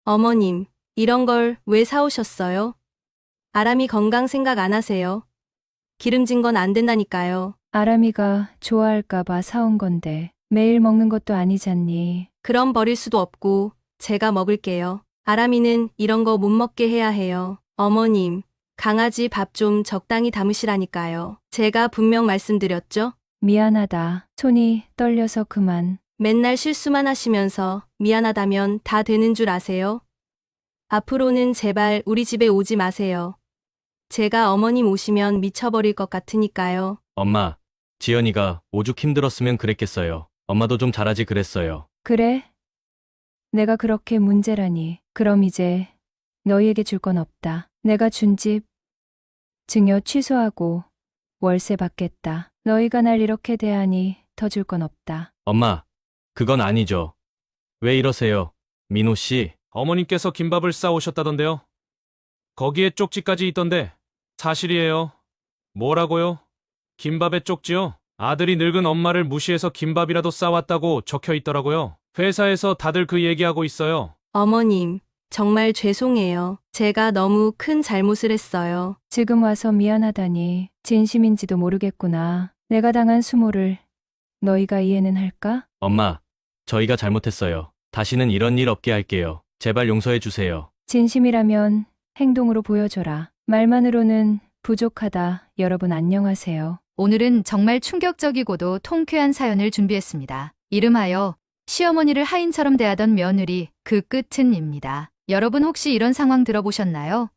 어머님, 이런 걸 왜 사오셨어요? 아람이 건강 생각 안 하세요? 기름진 건 안 된다니까요. 아람이가 좋아할까봐 사온 건데 매일 먹는 것도 아니잖니. 그럼 버릴 수도 없고 제가 먹을게요. 아람이는 이런 거 못 먹게 해야 해요. 어머님, 강아지 밥 좀 적당히 담으시라니까요. 제가 분명 말씀드렸죠? 미안하다. 손이 떨려서 그만. 맨날 실수만 하시면서 미안하다면 다 되는 줄 아세요? 앞으로는 제발 우리 집에 오지 마세요. 제가 어머님 오시면 미쳐버릴 것 같으니까요. 엄마, 지연이가 오죽 힘들었으면 그랬겠어요. 엄마도 좀 잘하지 그랬어요. 그래? 내가 그렇게 문제라니. 그럼 이제 너희에게 줄 건 없다. 내가 준 집 증여 취소하고 월세 받겠다. 너희가 날 이렇게 대하니 더 줄 건 없다. 엄마, 그건 아니죠. 왜 이러세요? 민호 씨, 어머님께서 김밥을 싸오셨다던데요. 거기에 쪽지까지 있던데 사실이에요. 뭐라고요? 김밥에 쪽지요? 아들이 늙은 엄마를 무시해서 김밥이라도 싸왔다고 적혀 있더라고요. 회사에서 다들 그 얘기하고 있어요. 어머님, 정말 죄송해요. 제가 너무 큰 잘못을 했어요. 지금 와서 미안하다니 진심인지도 모르겠구나. 내가 당한 수모를 너희가 이해는 할까? 엄마, 저희가 잘못했어요. 다시는 이런 일 없게 할게요. 제발 용서해 주세요. 진심이라면 행동으로 보여줘라. 말만으로는 부족하다. 여러분 안녕하세요. 오늘은 정말 충격적이고도 통쾌한 사연을 준비했습니다. 이름하여 시어머니를 하인처럼 대하던 며느리 그 끝은입니다. 여러분 혹시 이런 상황 들어보셨나요?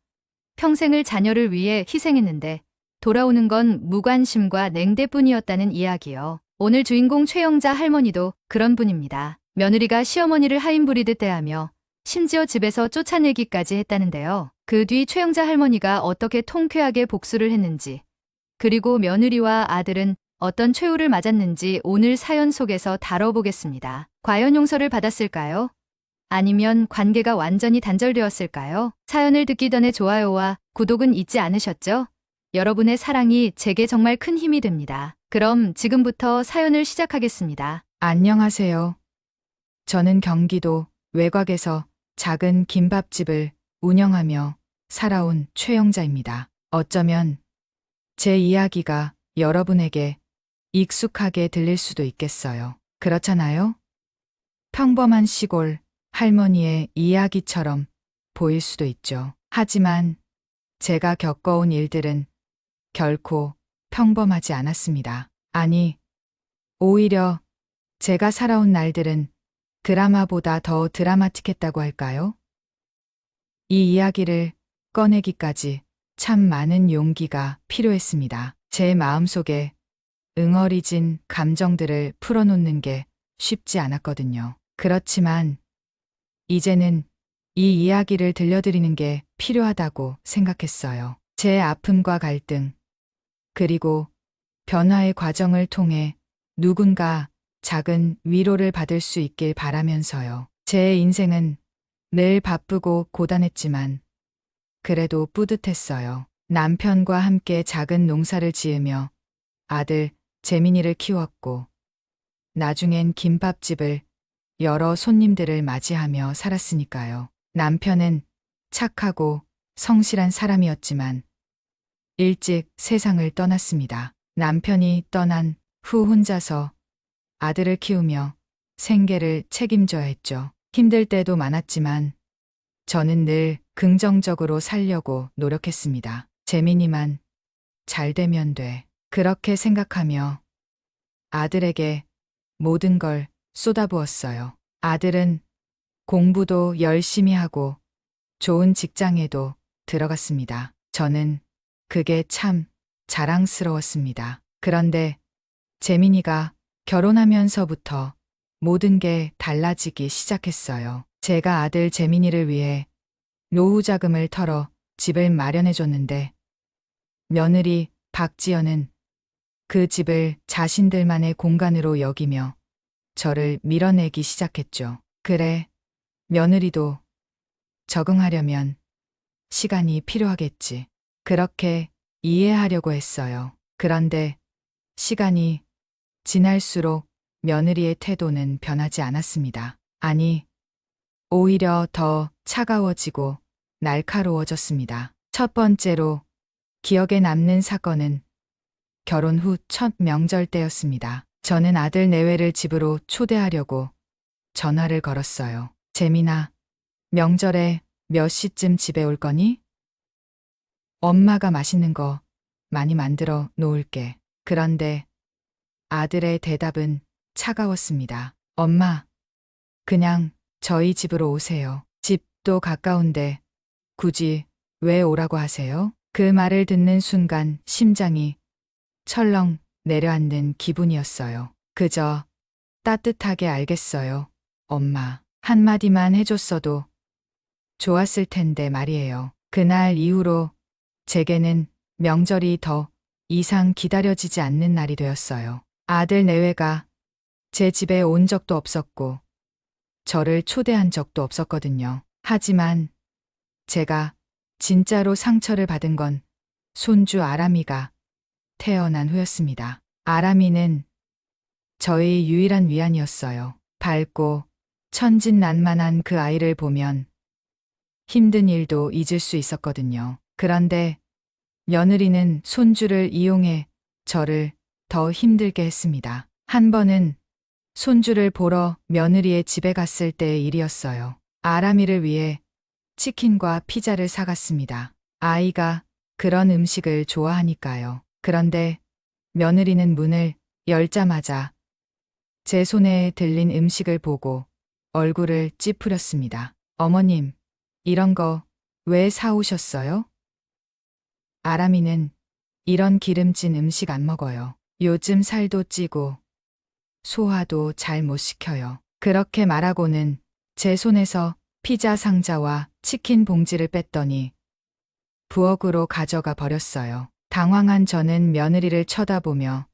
평생을 자녀를 위해 희생했는데 돌아오는 건 무관심과 냉대뿐이었다는 이야기요. 오늘 주인공 최영자 할머니도 그런 분입니다. 며느리가 시어머니를 하인 부리듯 대하며 심지어 집에서 쫓아내기까지 했다는데요. 그 뒤 최영자 할머니가 어떻게 통쾌하게 복수를 했는지, 그리고 며느리와 아들은 어떤 최후를 맞았는지 오늘 사연 속에서 다뤄보겠습니다. 과연 용서를 받았을까요? 아니면 관계가 완전히 단절되었을까요? 사연을 듣기 전에 좋아요와 구독은 잊지 않으셨죠? 여러분의 사랑이 제게 정말 큰 힘이 됩니다. 그럼 지금부터 사연을 시작하겠습니다. 안녕하세요. 저는 경기도 외곽에서 작은 김밥집을 운영하며 살아온 최영자입니다. 어쩌면 제 이야기가 여러분에게 익숙하게 들릴 수도 있겠어요. 그렇잖아요? 평범한 시골 할머니의 이야기처럼 보일 수도 있죠. 하지만 제가 겪어온 일들은 결코 평범하지 않았습니다. 아니, 오히려 제가 살아온 날들은 드라마보다 더 드라마틱했다고 할까요? 이 이야기를 꺼내기까지 참 많은 용기가 필요했습니다. 제 마음속에 응어리진 감정들을 풀어놓는 게 쉽지 않았거든요. 그렇지만 이제는 이 이야기를 들려드리는 게 필요하다고 생각했어요. 제 아픔과 갈등, 그리고 변화의 과정을 통해 누군가 작은 위로를 받을 수 있길 바라면서요. 제 인생은 늘 바쁘고 고단했지만 그래도 뿌듯했어요. 남편과 함께 작은 농사를 지으며 아들 재민이를 키웠고 나중엔 김밥집을 여러 손님들을 맞이하며 살았으니까요. 남편은 착하고 성실한 사람이었지만 일찍 세상을 떠났습니다. 남편이 떠난 후 혼자서 아들을 키우며 생계를 책임져야 했죠. 힘들 때도 많았지만 저는 늘 긍정적으로 살려고 노력했습니다. 재민이만 잘 되면 돼. 그렇게 생각하며 아들에게 모든 걸 쏟아부었어요. 아들은 공부도 열심히 하고 좋은 직장에도 들어갔습니다. 저는 그게 참 자랑스러웠습니다. 그런데 재민이가 결혼하면서부터 모든 게 달라지기 시작했어요. 제가 아들 재민이를 위해 노후 자금을 털어 집을 마련해줬는데 며느리 박지연은 그 집을 자신들만의 공간으로 여기며 저를 밀어내기 시작했죠. 그래, 며느리도 적응하려면 시간이 필요하겠지. 그렇게 이해하려고 했어요. 그런데 시간이 지날수록 며느리의 태도는 변하지 않았습니다. 아니, 오히려 더 차가워지고 날카로워졌습니다. 첫 번째로 기억에 남는 사건은 결혼 후 첫 명절 때였습니다. 저는 아들 내외를 집으로 초대하려고 전화를 걸었어요. 재민아, 명절에 몇 시쯤 집에 올 거니? 엄마가 맛있는 거 많이 만들어 놓을게. 그런데 아들의 대답은 차가웠습니다. 엄마, 그냥 저희 집으로 오세요. 집도 가까운데 굳이 왜 오라고 하세요? 그 말을 듣는 순간 심장이 철렁 내려앉는 기분이었어요. 그저 따뜻하게 알겠어요. 엄마. 한마디만 해줬어도 좋았을 텐데 말이에요. 그날 이후로 제게는 명절이 더 이상 기다려지지 않는 날이 되었어요. 아들 내외가 제 집에 온 적도 없었고 저를 초대한 적도 없었거든요. 하지만 제가 진짜로 상처를 받은 건 손주 아람이가 태어난 후였습니다. 아람이는 저의 유일한 위안이었어요. 밝고 천진난만한 그 아이를 보면 힘든 일도 잊을 수 있었거든요. 그런데 며느리는 손주를 이용해 저를 더 힘들게 했습니다. 한 번은 손주를 보러 며느리의 집에 갔을 때의 일이었어요. 아람이를 위해 치킨과 피자를 사갔습니다. 아이가 그런 음식을 좋아하니까요. 그런데 며느리는 문을 열자마자 제 손에 들린 음식을 보고 얼굴을 찌푸렸습니다. 어머님, 이런 거 왜 사오셨어요? 아람이는 이런 기름진 음식 안 먹어요. 요즘 살도 찌고 소화도 잘 못 시켜요. 그렇게 말하고는 제 손에서 피자 상자와 치킨 봉지를 뺐더니 부엌으로 가져가 버렸어요. 당황한 저는 며느리를 쳐다보며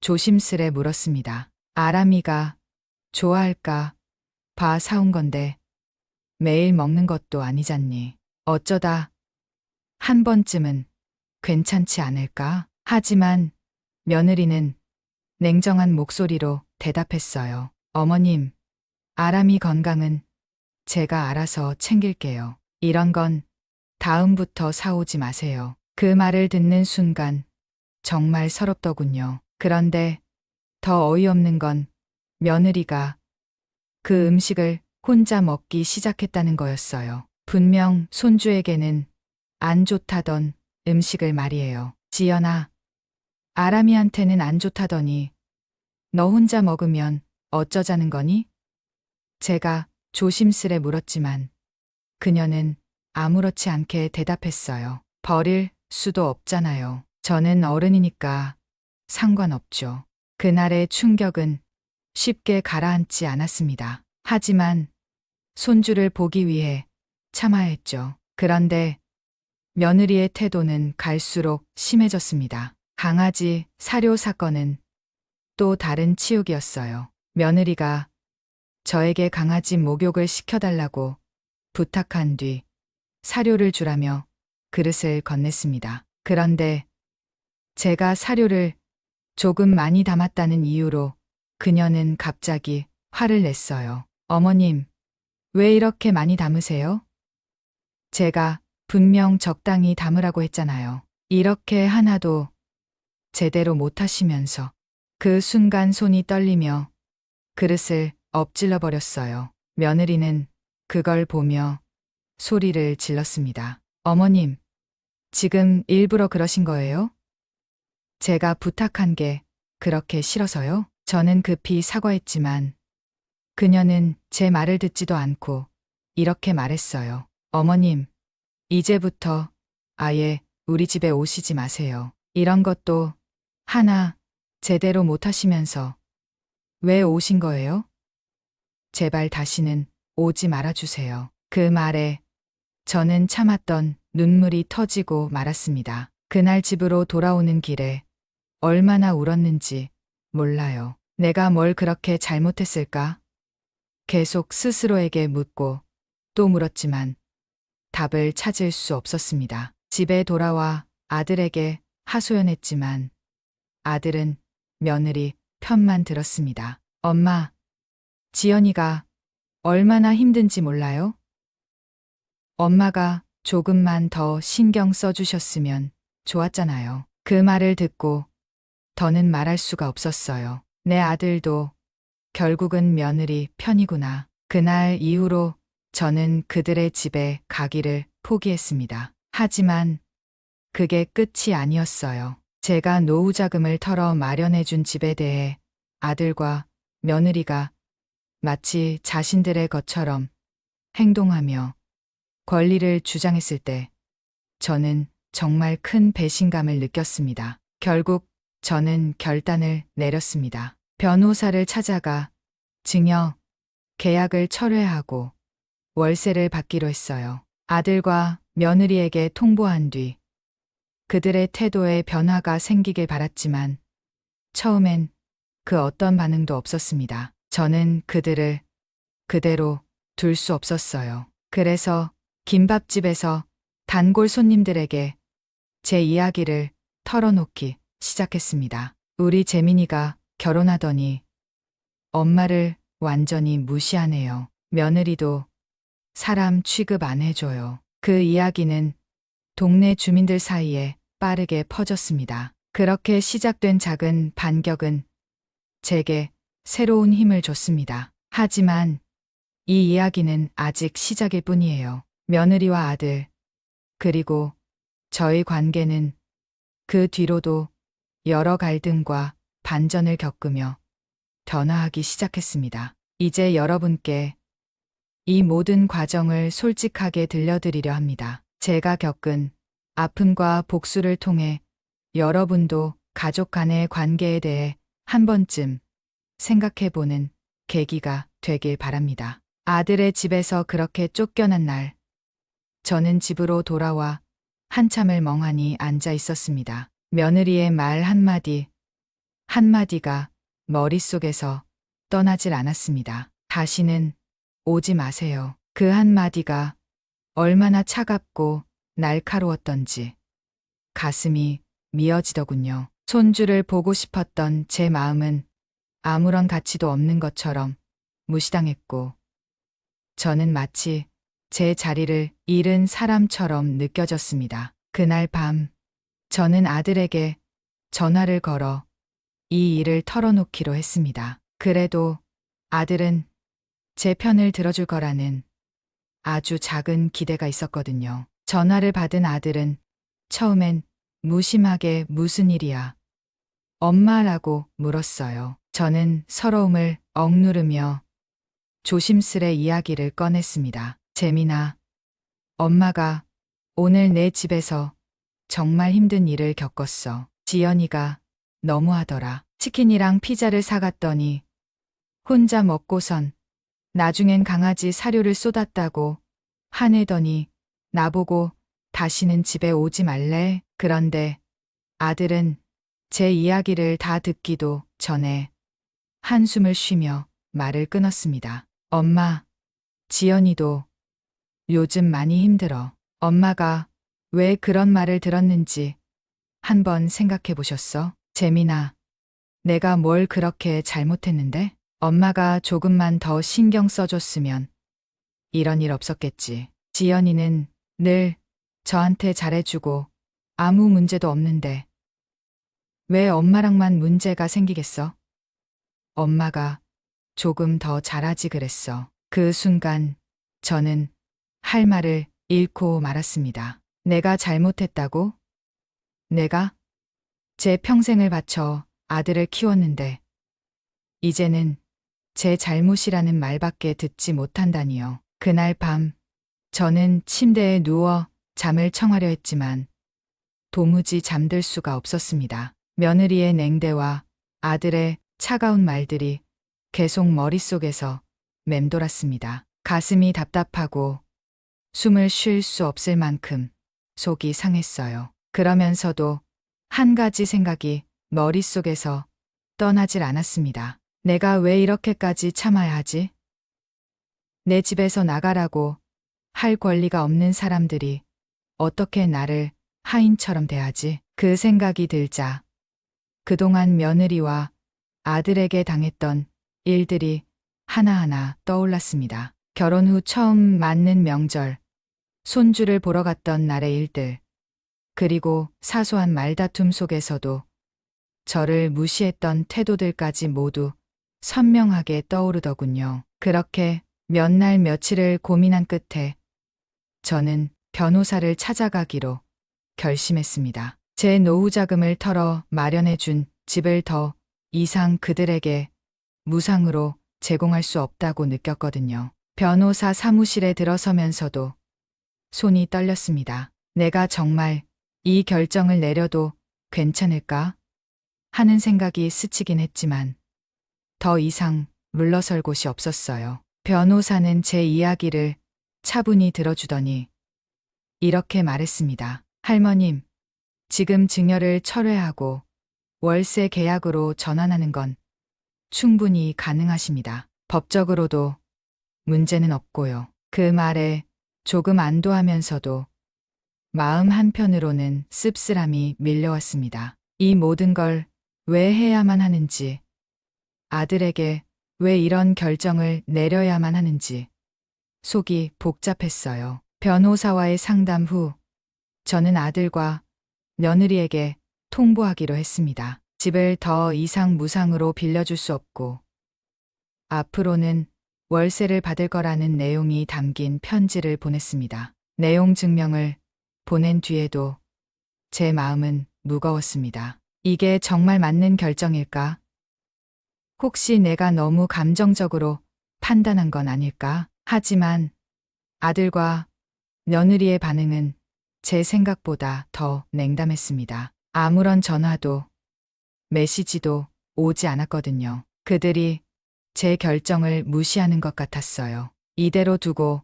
조심스레 물었습니다. 아람이가 좋아할까 봐 사온 건데 매일 먹는 것도 아니잖니. 어쩌다 한 번쯤은 괜찮지 않을까? 하지만 며느리는 냉정한 목소리로 대답했어요. 어머님, 아람이 건강은 제가 알아서 챙길게요. 이런 건 다음부터 사오지 마세요. 그 말을 듣는 순간 정말 서럽더군요. 그런데 더 어이없는 건 며느리가 그 음식을 혼자 먹기 시작했다는 거였어요. 분명 손주에게는 안 좋다던 음식을 말이에요. 지연아, 아람이한테는 안 좋다더니 너 혼자 먹으면 어쩌자는 거니? 제가 조심스레 물었지만 그녀는 아무렇지 않게 대답했어요. 버릴 수도 없잖아요. 저는 어른이니까 상관없죠. 그날의 충격은 쉽게 가라앉지 않았습니다. 하지만 손주를 보기 위해 참아야 했죠. 그런데 며느리의 태도는 갈수록 심해졌습니다. 강아지 사료 사건은 또 다른 치욕이었어요. 며느리가 저에게 강아지 목욕을 시켜달라고 부탁한 뒤 사료를 주라며 그릇을 건넸습니다. 그런데 제가 사료를 조금 많이 담았다는 이유로 그녀는 갑자기 화를 냈어요. 어머님, 왜 이렇게 많이 담으세요? 제가 분명 적당히 담으라고 했잖아요. 이렇게 하나도 제대로 못하시면서 그 순간 손이 떨리며 그릇을 엎질러 버렸어요. 며느리는 그걸 보며 소리를 질렀습니다. 어머님, 지금 일부러 그러신 거예요? 제가 부탁한 게 그렇게 싫어서요? 저는 급히 사과했지만 그녀는 제 말을 듣지도 않고 이렇게 말했어요. 어머님, 이제부터 아예 우리 집에 오시지 마세요. 이런 것도 하나 제대로 못하시면서 왜 오신 거예요? 제발 다시는 오지 말아주세요. 그 말에 저는 참았던 눈물이 터지고 말았습니다. 그날 집으로 돌아오는 길에 얼마나 울었는지 몰라요. 내가 뭘 그렇게 잘못했을까? 계속 스스로에게 묻고 또 물었지만 답을 찾을 수 없었습니다. 집에 돌아와 아들에게 하소연했지만 아들은 며느리 편만 들었습니다. 엄마, 지연이가 얼마나 힘든지 몰라요? 엄마가 조금만 더 신경 써주셨으면 좋았잖아요. 그 말을 듣고 더는 말할 수가 없었어요. 내 아들도 결국은 며느리 편이구나. 그날 이후로 저는 그들의 집에 가기를 포기했습니다. 하지만 그게 끝이 아니었어요. 제가 노후자금을 털어 마련해준 집에 대해 아들과 며느리가 마치 자신들의 것처럼 행동하며 권리를 주장했을 때 저는 정말 큰 배신감을 느꼈습니다. 결국 저는 결단을 내렸습니다. 변호사를 찾아가 증여 계약을 철회하고 월세를 받기로 했어요. 아들과 며느리에게 통보한 뒤 그들의 태도에 변화가 생기길 바랐지만 처음엔 그 어떤 반응도 없었습니다. 저는 그들을 그대로 둘 수 없었어요. 그래서 김밥집에서 단골 손님들에게 제 이야기를 털어놓기 시작했습니다. 우리 재민이가 결혼하더니 엄마를 완전히 무시하네요. 며느리도 사람 취급 안 해줘요. 그 이야기는 동네 주민들 사이에 빠르게 퍼졌습니다. 그렇게 시작된 작은 반격은 제게 새로운 힘을 줬습니다. 하지만 이 이야기는 아직 시작일 뿐이에요. 며느리와 아들, 그리고 저희 관계는 그 뒤로도 여러 갈등과 반전을 겪으며 변화하기 시작했습니다. 이제 여러분께 이 모든 과정을 솔직하게 들려드리려 합니다. 제가 겪은 아픔과 복수를 통해 여러분도 가족 간의 관계에 대해 한 번쯤 생각해보는 계기가 되길 바랍니다. 아들의 집에서 그렇게 쫓겨난 날, 저는 집으로 돌아와 한참을 멍하니 앉아 있었습니다. 며느리의 말 한마디가 머릿속에서 떠나질 않았습니다. 다시는 오지 마세요. 그 한마디가 얼마나 차갑고 날카로웠던지 가슴이 미어지더군요. 손주를 보고 싶었던 제 마음은 아무런 가치도 없는 것처럼 무시당했고 저는 마치 제 자리를 잃은 사람처럼 느껴졌습니다. 그날 밤 저는 아들에게 전화를 걸어 이 일을 털어놓기로 했습니다. 그래도 아들은 제 편을 들어줄 거라는 아주 작은 기대가 있었거든요. 전화를 받은 아들은 처음엔 무심하게 무슨 일이야? 엄마라고 물었어요. 저는 서러움을 억누르며 조심스레 이야기를 꺼냈습니다. 재민아, 엄마가 오늘 내 집에서 정말 힘든 일을 겪었어. 지연이가 너무하더라. 치킨이랑 피자를 사갔더니 혼자 먹고선 나중엔 강아지 사료를 쏟았다고 화내더니 나보고 다시는 집에 오지 말래? 그런데 아들은 제 이야기를 다 듣기도 전에 한숨을 쉬며 말을 끊었습니다. 엄마, 지연이도 요즘 많이 힘들어. 엄마가 왜 그런 말을 들었는지 한번 생각해 보셨어? 재민아, 내가 뭘 그렇게 잘못했는데? 엄마가 조금만 더 신경 써줬으면 이런 일 없었겠지. 지연이는 늘 저한테 잘해주고 아무 문제도 없는데 왜 엄마랑만 문제가 생기겠어? 엄마가 조금 더 잘하지 그랬어. 그 순간 저는 할 말을 잃고 말았습니다. 내가 잘못했다고? 내가 제 평생을 바쳐 아들을 키웠는데 이제는 제 잘못이라는 말밖에 듣지 못한다니요. 그날 밤 저는 침대에 누워 잠을 청하려 했지만 도무지 잠들 수가 없었습니다. 며느리의 냉대와 아들의 차가운 말들이 계속 머릿속에서 맴돌았습니다. 가슴이 답답하고 숨을 쉴 수 없을 만큼 속이 상했어요. 그러면서도 한 가지 생각이 머릿속에서 떠나질 않았습니다. 내가 왜 이렇게까지 참아야 하지? 내 집에서 나가라고 할 권리가 없는 사람들이 어떻게 나를 하인처럼 대하지? 그 생각이 들자 그동안 며느리와 아들에게 당했던 일들이 하나하나 떠올랐습니다. 결혼 후 처음 맞는 명절, 손주를 보러 갔던 날의 일들, 그리고 사소한 말다툼 속에서도 저를 무시했던 태도들까지 모두 선명하게 떠오르더군요. 그렇게 몇 날 며칠을 고민한 끝에 저는 변호사를 찾아가기로 결심했습니다. 제 노후 자금을 털어 마련해준 집을 더 이상 그들에게 무상으로 제공할 수 없다고 느꼈거든요. 변호사 사무실에 들어서면서도 손이 떨렸습니다. 내가 정말 이 결정을 내려도 괜찮을까 하는 생각이 스치긴 했지만 더 이상 물러설 곳이 없었어요. 변호사는 제 이야기를 차분히 들어주더니 이렇게 말했습니다. 할머님, 지금 증여를 철회하고 월세 계약으로 전환하는 건 충분히 가능하십니다. 법적으로도 문제는 없고요. 그 말에 조금 안도하면서도 마음 한편으로는 씁쓸함이 밀려왔습니다. 이 모든 걸 왜 해야만 하는지, 아들에게 왜 이런 결정을 내려야만 하는지 속이 복잡했어요. 변호사와의 상담 후 저는 아들과 며느리에게 통보하기로 했습니다. 집을 더 이상 무상으로 빌려줄 수 없고 앞으로는 월세를 받을 거라는 내용이 담긴 편지를 보냈습니다. 내용 증명을 보낸 뒤에도 제 마음은 무거웠습니다. 이게 정말 맞는 결정일까? 혹시 내가 너무 감정적으로 판단한 건 아닐까? 하지만 아들과 며느리의 반응은 제 생각보다 더 냉담했습니다. 아무런 전화도 메시지도 오지 않았거든요. 그들이 제 결정을 무시하는 것 같았어요. 이대로 두고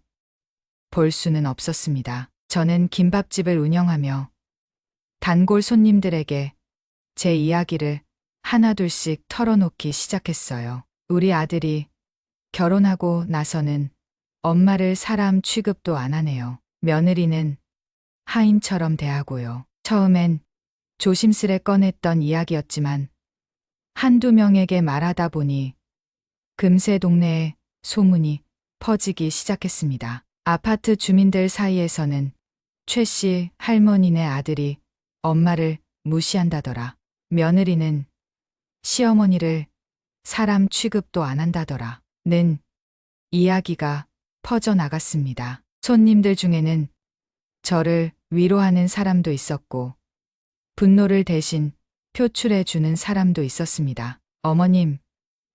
볼 수는 없었습니다. 저는 김밥집을 운영하며 단골 손님들에게 제 이야기를 하나둘씩 털어놓기 시작했어요. 우리 아들이 결혼하고 나서는 엄마를 사람 취급도 안 하네요. 며느리는 하인처럼 대하고요. 처음엔 조심스레 꺼냈던 이야기였지만 한두 명에게 말하다 보니 금세 동네에 소문이 퍼지기 시작했습니다. 아파트 주민들 사이에서는 최 씨 할머니네 아들이 엄마를 무시한다더라. 며느리는 시어머니를 사람 취급도 안 한다더라. 는 이야기가 퍼져나갔습니다. 손님들 중에는 저를 위로하는 사람도 있었고 분노를 대신 표출해 주는 사람도 있었습니다. 어머님,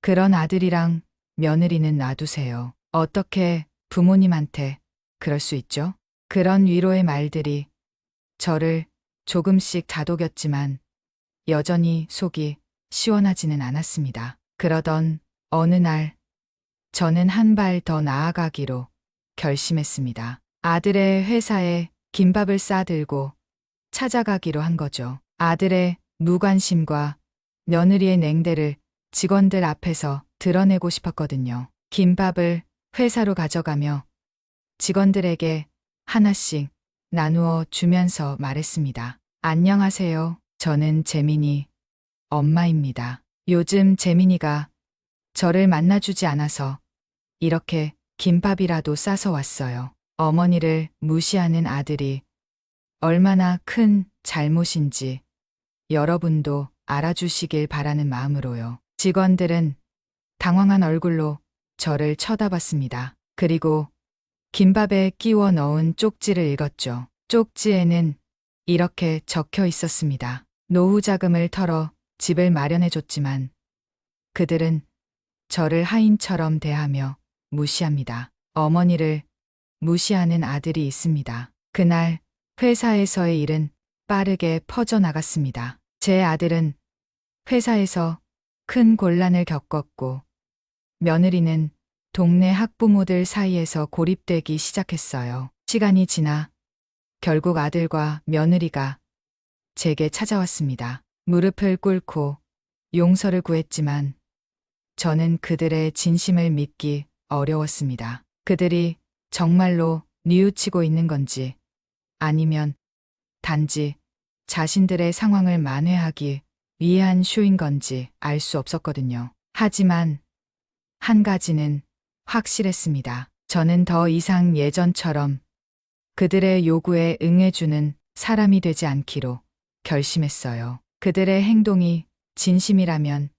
그런 아들이랑 며느리는 놔두세요. 어떻게 부모님한테 그럴 수 있죠? 그런 위로의 말들이 저를 조금씩 다독였지만 여전히 속이 시원하지는 않았습니다. 그러던 어느 날 저는 한 발 더 나아가기로 결심했습니다. 아들의 회사에 김밥을 싸들고 찾아가기로 한 거죠. 아들의 무관심과 며느리의 냉대를 직원들 앞에서 드러내고 싶었거든요. 김밥을 회사로 가져가며 직원들에게 하나씩 나누어 주면서 말했습니다. 안녕하세요. 저는 재민이 엄마입니다. 요즘 재민이가 저를 만나주지 않아서 이렇게 김밥이라도 싸서 왔어요. 어머니를 무시하는 아들이 얼마나 큰 잘못인지 여러분도 알아주시길 바라는 마음으로요. 직원들은 당황한 얼굴로 저를 쳐다봤습니다. 그리고 김밥에 끼워 넣은 쪽지를 읽었죠. 쪽지에는 이렇게 적혀 있었습니다. 노후 자금을 털어 집을 마련해줬지만 그들은 저를 하인처럼 대하며 무시합니다. 어머니를 무시하는 아들이 있습니다. 그날 회사에서의 일은 빠르게 퍼져나갔습니다. 제 아들은 회사에서 큰 곤란을 겪었고 며느리는 동네 학부모들 사이에서 고립되기 시작했어요. 시간이 지나 결국 아들과 며느리가 제게 찾아왔습니다. 무릎을 꿇고 용서를 구했지만 저는 그들의 진심을 믿기 어려웠습니다. 그들이 정말로 뉘우치고 있는 건지 아니면 단지 자신들의 상황을 만회하기 위한 쇼인 건지 알 수 없었거든요. 하지만 한 가지는 확실했습니다. 저는 더 이상 예전처럼 그들의 요구에 응해주는 사람이 되지 않기로 결심했어요. 그들의 행동이 진심이라면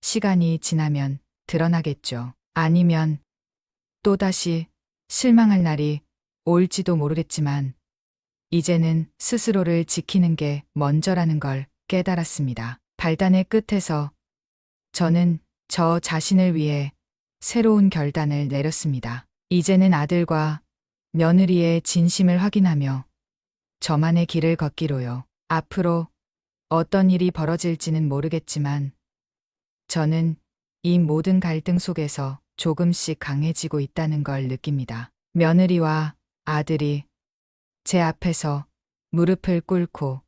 시간이 지나면 드러나겠죠. 아니면 또다시 실망할 날이 올지도 모르겠지만 이제는 스스로를 지키는 게 먼저라는 걸 깨달았습니다. 발단의 끝에서 저는 저 자신을 위해 새로운 결단을 내렸습니다. 이제는 아들과 며느리의 진심을 확인하며 저만의 길을 걷기로요. 앞으로 어떤 일이 벌어질지는 모르겠지만 저는 이 모든 갈등 속에서 조금씩 강해지고 있다는 걸 느낍니다. 며느리와 아들이 제 앞에서 무릎을 꿇고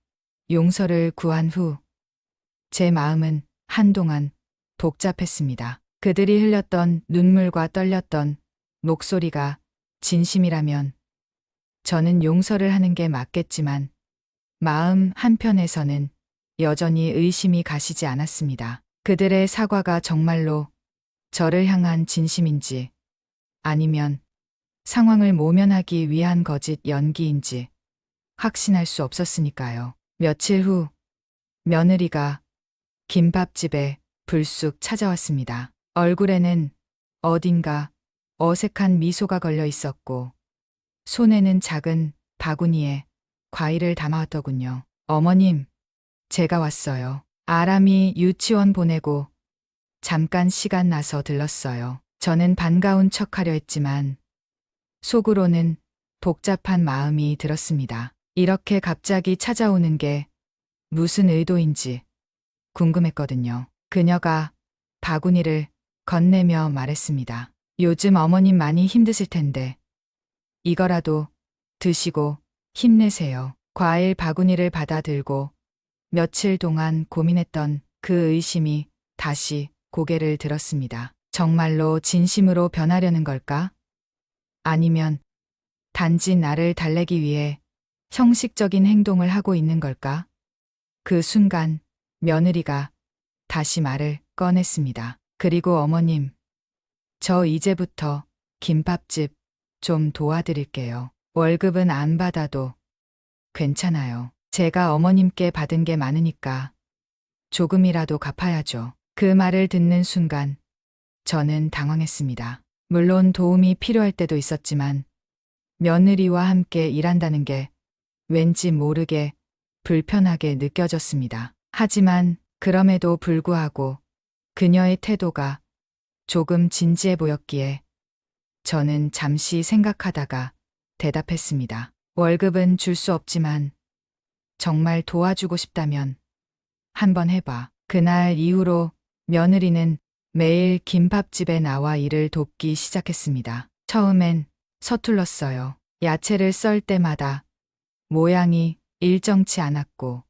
용서를 구한 후 제 마음은 한동안 복잡했습니다. 그들이 흘렸던 눈물과 떨렸던 목소리가 진심이라면 저는 용서를 하는 게 맞겠지만 마음 한편에서는 여전히 의심이 가시지 않았습니다. 그들의 사과가 정말로 저를 향한 진심인지 아니면 상황을 모면하기 위한 거짓 연기인지 확신할 수 없었으니까요. 며칠 후 며느리가 김밥집에 불쑥 찾아왔습니다. 얼굴에는 어딘가 어색한 미소가 걸려 있었고 손에는 작은 바구니에 과일을 담아왔더군요. 어머님, 제가 왔어요. 아람이 유치원 보내고 잠깐 시간 나서 들렀어요. 저는 반가운 척하려 했지만 속으로는 복잡한 마음이 들었습니다. 이렇게 갑자기 찾아오는 게 무슨 의도인지 궁금했거든요. 그녀가 바구니를 건네며 말했습니다. 요즘 어머님 많이 힘드실 텐데 이거라도 드시고 힘내세요. 과일 바구니를 받아 들고 며칠 동안 고민했던 그 의심이 다시 고개를 들었습니다. 정말로 진심으로 변하려는 걸까? 아니면 단지 나를 달래기 위해 형식적인 행동을 하고 있는 걸까? 그 순간 며느리가 다시 말을 꺼냈습니다. 그리고 어머님, 저 이제부터 김밥집 좀 도와드릴게요. 월급은 안 받아도 괜찮아요. 제가 어머님께 받은 게 많으니까 조금이라도 갚아야죠. 그 말을 듣는 순간 저는 당황했습니다. 물론 도움이 필요할 때도 있었지만 며느리와 함께 일한다는 게 왠지 모르게 불편하게 느껴졌습니다. 하지만 그럼에도 불구하고 그녀의 태도가 조금 진지해 보였기에 저는 잠시 생각하다가 대답했습니다. 월급은 줄 수 없지만 정말 도와주고 싶다면 한번 해봐. 그날 이후로 며느리는 매일 김밥집에 나와 일을 돕기 시작했습니다. 처음엔 서툴렀어요. 야채를 썰 때마다 모양이 일정치 않았고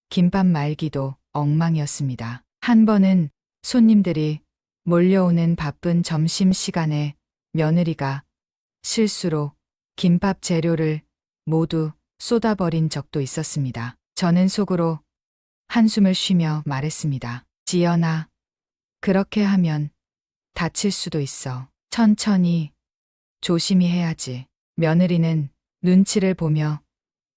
김밥 말기도 엉망이었습니다. 한 번은 손님들이 몰려오는 바쁜 점심시간에 며느리가 실수로 김밥 재료를 모두 쏟아버린 적도 있었습니다. 저는 속으로 한숨을 쉬며 말했습니다. 지연아, 그렇게 하면 다칠 수도 있어. 천천히, 조심히 해야지. 며느리는 눈치를 보며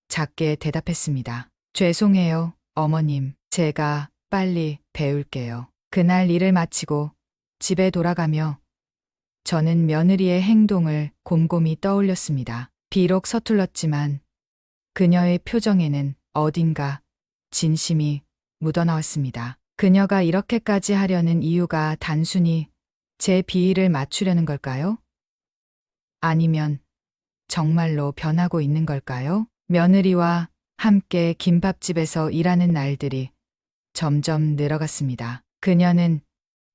작게 대답했습니다. 죄송해요, 어머님. 제가 빨리 배울게요. 그날 일을 마치고 집에 돌아가며 저는 며느리의 행동을 곰곰이 떠올렸습니다. 비록 서툴렀지만 그녀의 표정에는 어딘가 진심이 묻어나왔습니다. 그녀가 이렇게까지 하려는 이유가 단순히 제 비위를 맞추려는 걸까요? 아니면 정말로 변하고 있는 걸까요? 며느리와 함께 김밥집에서 일하는 날들이 점점 늘어갔습니다. 그녀는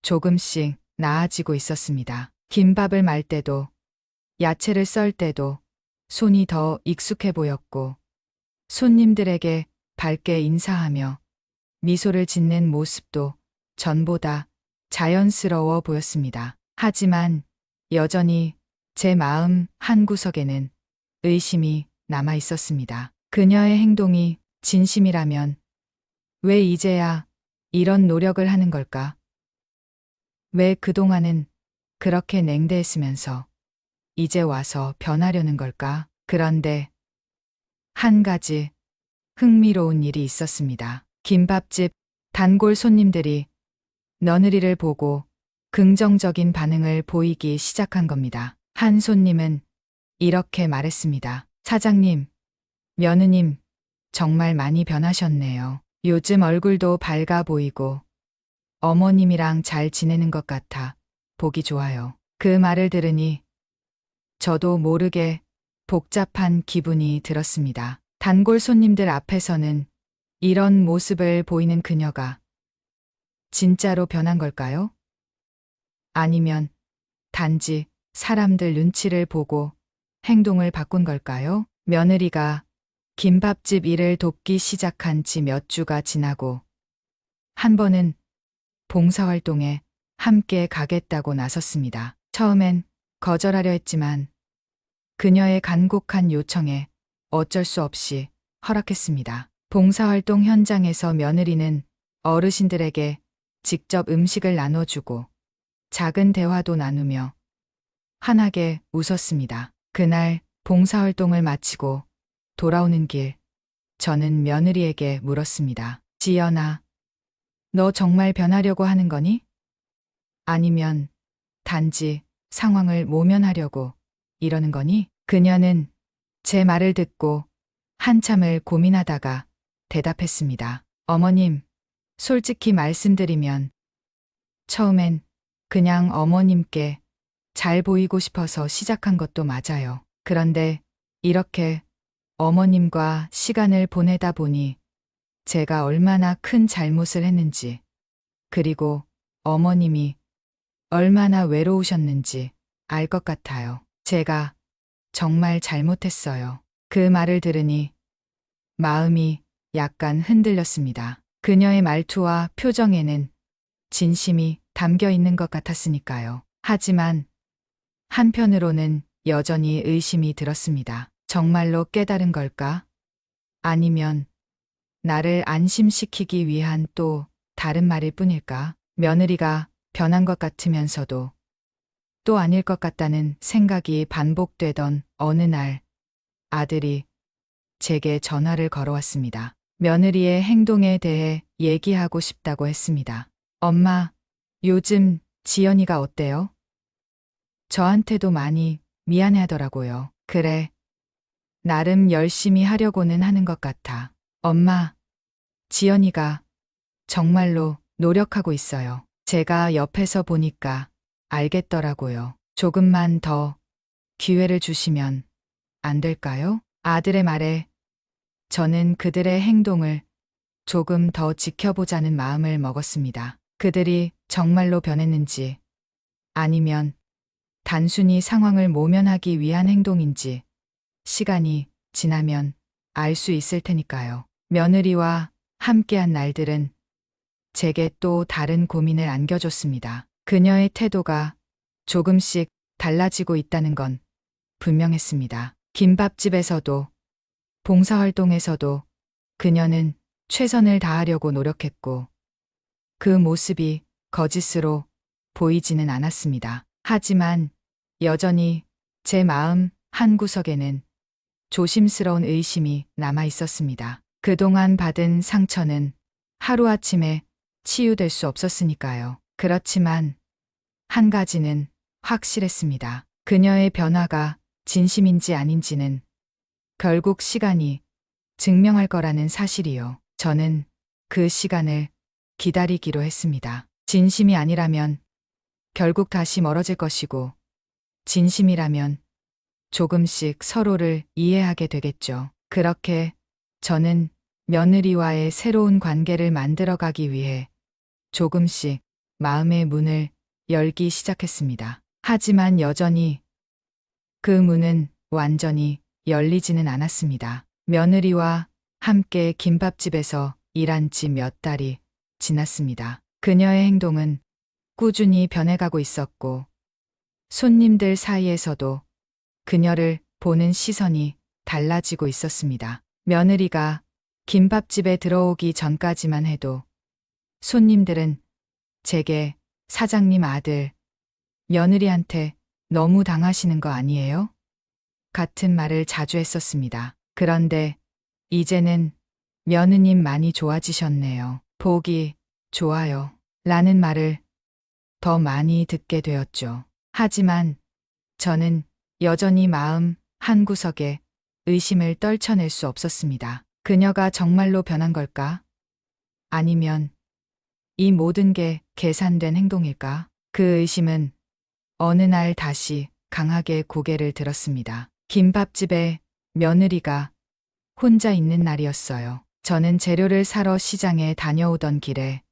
조금씩 나아지고 있었습니다. 김밥을 말 때도 야채를 썰 때도 손이 더 익숙해 보였고 손님들에게 밝게 인사하며 미소를 짓는 모습도 전보다 자연스러워 보였습니다. 하지만 여전히 제 마음 한구석에는 의심이 남아 있었습니다. 그녀의 행동이 진심이라면 왜 이제야 이런 노력을 하는 걸까? 왜 그동안은 그렇게 냉대했으면서 이제 와서 변하려는 걸까? 그런데 한 가지 흥미로운 일이 있었습니다. 김밥집 단골 손님들이 며느리를 보고 긍정적인 반응을 보이기 시작한 겁니다. 한 손님은 이렇게 말했습니다. 사장님, 며느님, 정말 많이 변하셨네요. 요즘 얼굴도 밝아 보이고 어머님이랑 잘 지내는 것 같아 보기 좋아요. 그 말을 들으니 저도 모르게 복잡한 기분이 들었습니다. 단골 손님들 앞에서는 이런 모습을 보이는 그녀가 진짜로 변한 걸까요? 아니면 단지 사람들 눈치를 보고 행동을 바꾼 걸까요? 며느리가 김밥집 일을 돕기 시작한 지 몇 주가 지나고 한 번은 봉사활동에 함께 가겠다고 나섰습니다. 처음엔 거절하려 했지만 그녀의 간곡한 요청에 어쩔 수 없이 허락했습니다. 봉사활동 현장에서 며느리는 어르신들에게 직접 음식을 나눠주고 작은 대화도 나누며 환하게 웃었습니다. 그날 봉사활동을 마치고 돌아오는 길, 저는 며느리에게 물었습니다. 지연아, 너 정말 변하려고 하는 거니? 아니면 단지 상황을 모면하려고 이러는 거니? 그녀는 제 말을 듣고 한참을 고민하다가 대답했습니다. 어머님, 솔직히 말씀드리면 처음엔 그냥 어머님께 잘 보이고 싶어서 시작한 것도 맞아요. 그런데 이렇게 어머님과 시간을 보내다 보니 제가 얼마나 큰 잘못을 했는지, 그리고 어머님이 얼마나 외로우셨는지 알 것 같아요. 제가 정말 잘못했어요. 그 말을 들으니 마음이 약간 흔들렸습니다. 그녀의 말투와 표정에는 진심이 담겨 있는 것 같았으니까요. 하지만 한편으로는 여전히 의심이 들었습니다. 정말로 깨달은 걸까? 아니면 나를 안심시키기 위한 또 다른 말일 뿐일까? 며느리가 변한 것 같으면서도 또 아닐 것 같다는 생각이 반복되던 어느 날 아들이 제게 전화를 걸어왔습니다. 며느리의 행동에 대해 얘기하고 싶다고 했습니다. 엄마, 요즘 지연이가 어때요? 저한테도 많이 미안해 하더라고요. 그래. 나름 열심히 하려고는 하는 것 같아. 엄마, 지연이가 정말로 노력하고 있어요. 제가 옆에서 보니까 알겠더라고요. 조금만 더 기회를 주시면 안 될까요? 아들의 말에 저는 그들의 행동을 조금 더 지켜보자는 마음을 먹었습니다. 그들이 정말로 변했는지 아니면 단순히 상황을 모면하기 위한 행동인지 시간이 지나면 알 수 있을 테니까요. 며느리와 함께한 날들은 제게 또 다른 고민을 안겨줬습니다. 그녀의 태도가 조금씩 달라지고 있다는 건 분명했습니다. 김밥집에서도 봉사활동에서도 그녀는 최선을 다하려고 노력했고 그 모습이 거짓으로 보이지는 않았습니다. 하지만 여전히 제 마음 한구석에는 조심스러운 의심이 남아 있었습니다. 그동안 받은 상처는 하루아침에 치유될 수 없었으니까요. 그렇지만 한 가지는 확실했습니다. 그녀의 변화가 진심인지 아닌지는 결국 시간이 증명할 거라는 사실이요. 저는 그 시간을 기다리기로 했습니다. 진심이 아니라면 결국 다시 멀어질 것이고, 진심이라면 조금씩 서로를 이해하게 되겠죠. 그렇게 저는 며느리와의 새로운 관계를 만들어가기 위해 조금씩 마음의 문을 열기 시작했습니다. 하지만 여전히 그 문은 완전히 열리지는 않았습니다. 며느리와 함께 김밥집에서 일한 지 몇 달이 지났습니다. 그녀의 행동은 꾸준히 변해가고 있었고, 손님들 사이에서도 그녀를 보는 시선이 달라지고 있었습니다. 며느리가 김밥집에 들어오기 전까지만 해도 손님들은 제게 사장님 아들, 며느리한테 너무 당하시는 거 아니에요? 같은 말을 자주 했었습니다. 그런데 이제는 며느님 많이 좋아지셨네요. 보기 좋아요. 라는 말을 더 많이 듣게 되었죠. 하지만 저는 여전히 마음 한구석에 의심을 떨쳐낼 수 없었습니다. 그녀가 정말로 변한 걸까? 아니면 이 모든 게 계산된 행동일까? 그 의심은 어느 날 다시 강하게 고개를 들었습니다. 김밥집에 며느리가 혼자 있는 날이었어요. 저는 재료를 사러 시장에 다녀오던 길에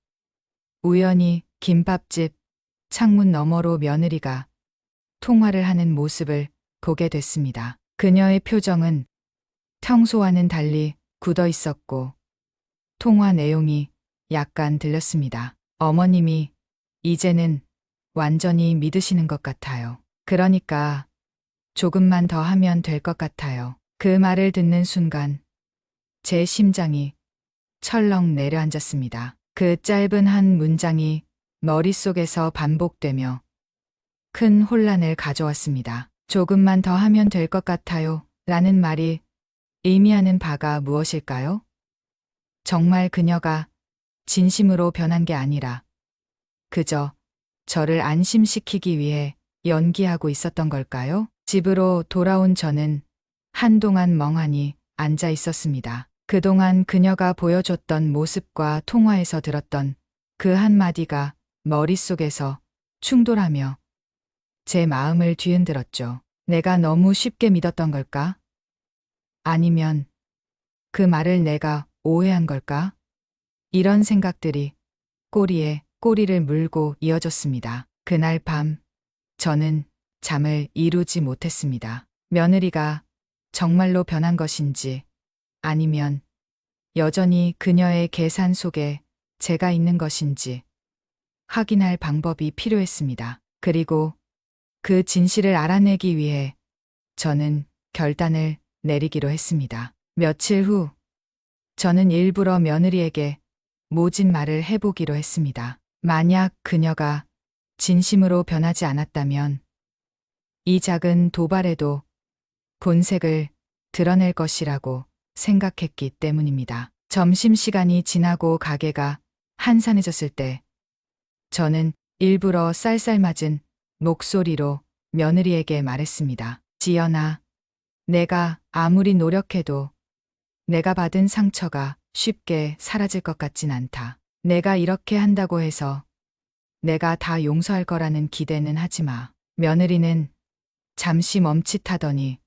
우연히 김밥집 창문 너머로 며느리가 통화를 하는 모습을 보게 됐습니다. 그녀의 표정은 평소와는 달리 굳어 있었고 통화 내용이 약간 들렸습니다. 어머님이 이제는 완전히 믿으시는 것 같아요. 그러니까 조금만 더 하면 될 것 같아요. 그 말을 듣는 순간 제 심장이 철렁 내려앉았습니다. 그 짧은 한 문장이 머릿속에서 반복되며 큰 혼란을 가져왔습니다. 조금만 더 하면 될 것 같아요. 라는 말이 의미하는 바가 무엇일까요? 정말 그녀가 진심으로 변한 게 아니라 그저 저를 안심시키기 위해 연기하고 있었던 걸까요? 집으로 돌아온 저는 한동안 멍하니 앉아 있었습니다. 그동안 그녀가 보여줬던 모습과 통화에서 들었던 그 한마디가 머릿속에서 충돌하며 제 마음을 뒤흔들었죠. 내가 너무 쉽게 믿었던 걸까? 아니면 그 말을 내가 오해한 걸까? 이런 생각들이 꼬리에 꼬리를 물고 이어졌습니다. 그날 밤 저는 잠을 이루지 못했습니다. 며느리가 정말로 변한 것인지 아니면 여전히 그녀의 계산 속에 제가 있는 것인지 확인할 방법이 필요했습니다. 그리고 그 진실을 알아내기 위해 저는 결단을 내리기로 했습니다. 며칠 후 저는 일부러 며느리에게 모진 말을 해보기로 했습니다. 만약 그녀가 진심으로 변하지 않았다면 이 작은 도발에도 본색을 드러낼 것이라고 생각했기 때문입니다. 점심시간이 지나고 가게가 한산해졌을 때 저는 일부러 쌀쌀맞은 목소리로 며느리에게 말했습니다. 지연아, 내가 아무리 노력해도 내가 받은 상처가 쉽게 사라질 것 같진 않다. 내가 이렇게 한다고 해서 내가 다 용서할 거라는 기대는 하지 마. 며느리는 잠시 멈칫하더니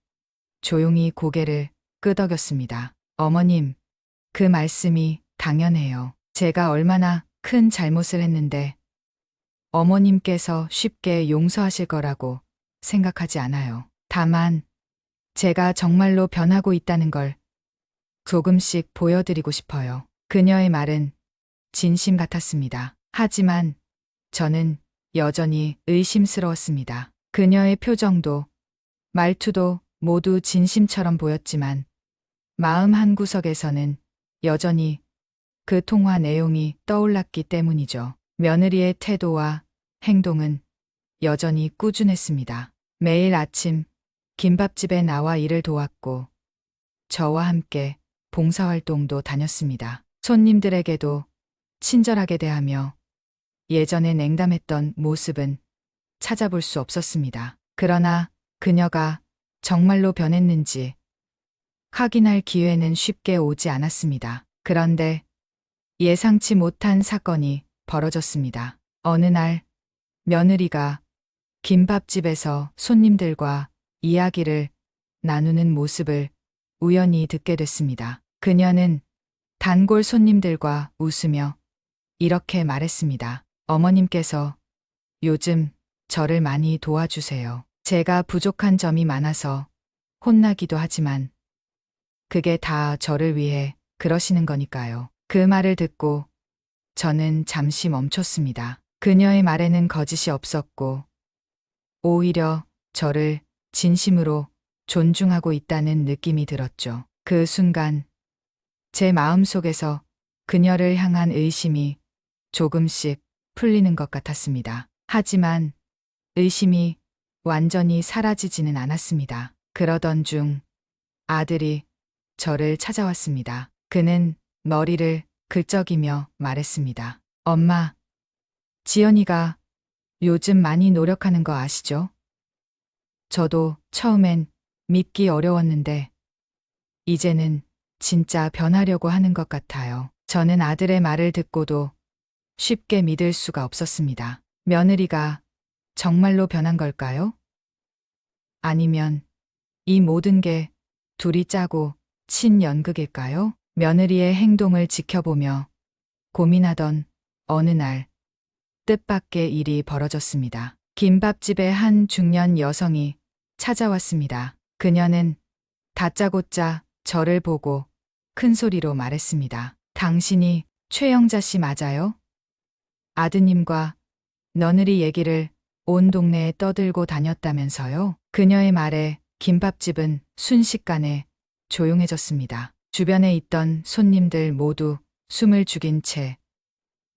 조용히 고개를 끄덕였습니다. 어머님, 그 말씀이 당연해요. 제가 얼마나 큰 잘못을 했는데 어머님께서 쉽게 용서하실 거라고 생각하지 않아요. 다만 제가 정말로 변하고 있다는 걸 조금씩 보여드리고 싶어요. 그녀의 말은 진심 같았습니다. 하지만 저는 여전히 의심스러웠습니다. 그녀의 표정도 말투도 모두 진심처럼 보였지만 마음 한구석에서는 여전히 그 통화 내용이 떠올랐기 때문이죠. 며느리의 태도와 행동은 여전히 꾸준했습니다. 매일 아침 김밥집에 나와 일을 도왔고 저와 함께 봉사활동도 다녔습니다. 손님들에게도 친절하게 대하며 예전에 냉담했던 모습은 찾아볼 수 없었습니다. 그러나 그녀가 정말로 변했는지 확인할 기회는 쉽게 오지 않았습니다. 그런데 예상치 못한 사건이 벌어졌습니다. 어느 날 며느리가 김밥집에서 손님들과 이야기를 나누는 모습을 우연히 듣게 됐습니다. 그녀는 단골 손님들과 웃으며 이렇게 말했습니다. 어머님께서 요즘 저를 많이 도와주세요. 제가 부족한 점이 많아서 혼나기도 하지만 그게 다 저를 위해 그러시는 거니까요. 그 말을 듣고 저는 잠시 멈췄습니다. 그녀의 말에는 거짓이 없었고 오히려 저를 진심으로 존중하고 있다는 느낌이 들었죠. 그 순간 제 마음속에서 그녀를 향한 의심이 조금씩 풀리는 것 같았습니다. 하지만 의심이 완전히 사라지지는 않았습니다. 그러던 중 아들이 저를 찾아왔습니다. 그는 머리를 긁적이며 말했습니다. 엄마, 지연이가 요즘 많이 노력하는 거 아시죠? 저도 처음엔 믿기 어려웠는데 이제는 진짜 변하려고 하는 것 같아요. 저는 아들의 말을 듣고도 쉽게 믿을 수가 없었습니다. 며느리가 정말로 변한 걸까요? 아니면 이 모든 게 둘이 짜고 친 연극일까요? 며느리의 행동을 지켜보며 고민하던 어느 날 뜻밖의 일이 벌어졌습니다. 김밥집의 한 중년 여성이 찾아왔습니다. 그녀는 다짜고짜 저를 보고 큰 소리로 말했습니다. 당신이 최영자 씨 맞아요? 아드님과 며느리 얘기를 온 동네에 떠들고 다녔다면서요? 그녀의 말에 김밥집은 순식간에 조용해졌습니다. 주변에 있던 손님들 모두 숨을 죽인 채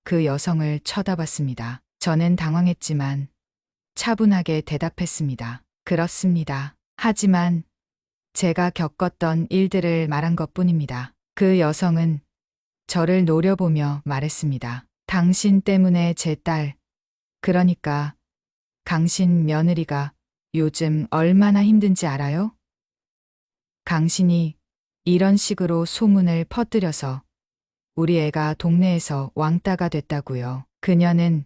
그 여성을 쳐다봤습니다. 저는 당황했지만 차분하게 대답했습니다. 그렇습니다. 하지만 제가 겪었던 일들을 말한 것뿐입니다. 그 여성은 저를 노려보며 말했습니다. 당신 때문에 제 딸, 그러니까 강신 며느리가 요즘 얼마나 힘든지 알아요? 강신이 이런 식으로 소문을 퍼뜨려서 우리 애가 동네에서 왕따가 됐다고요. 그녀는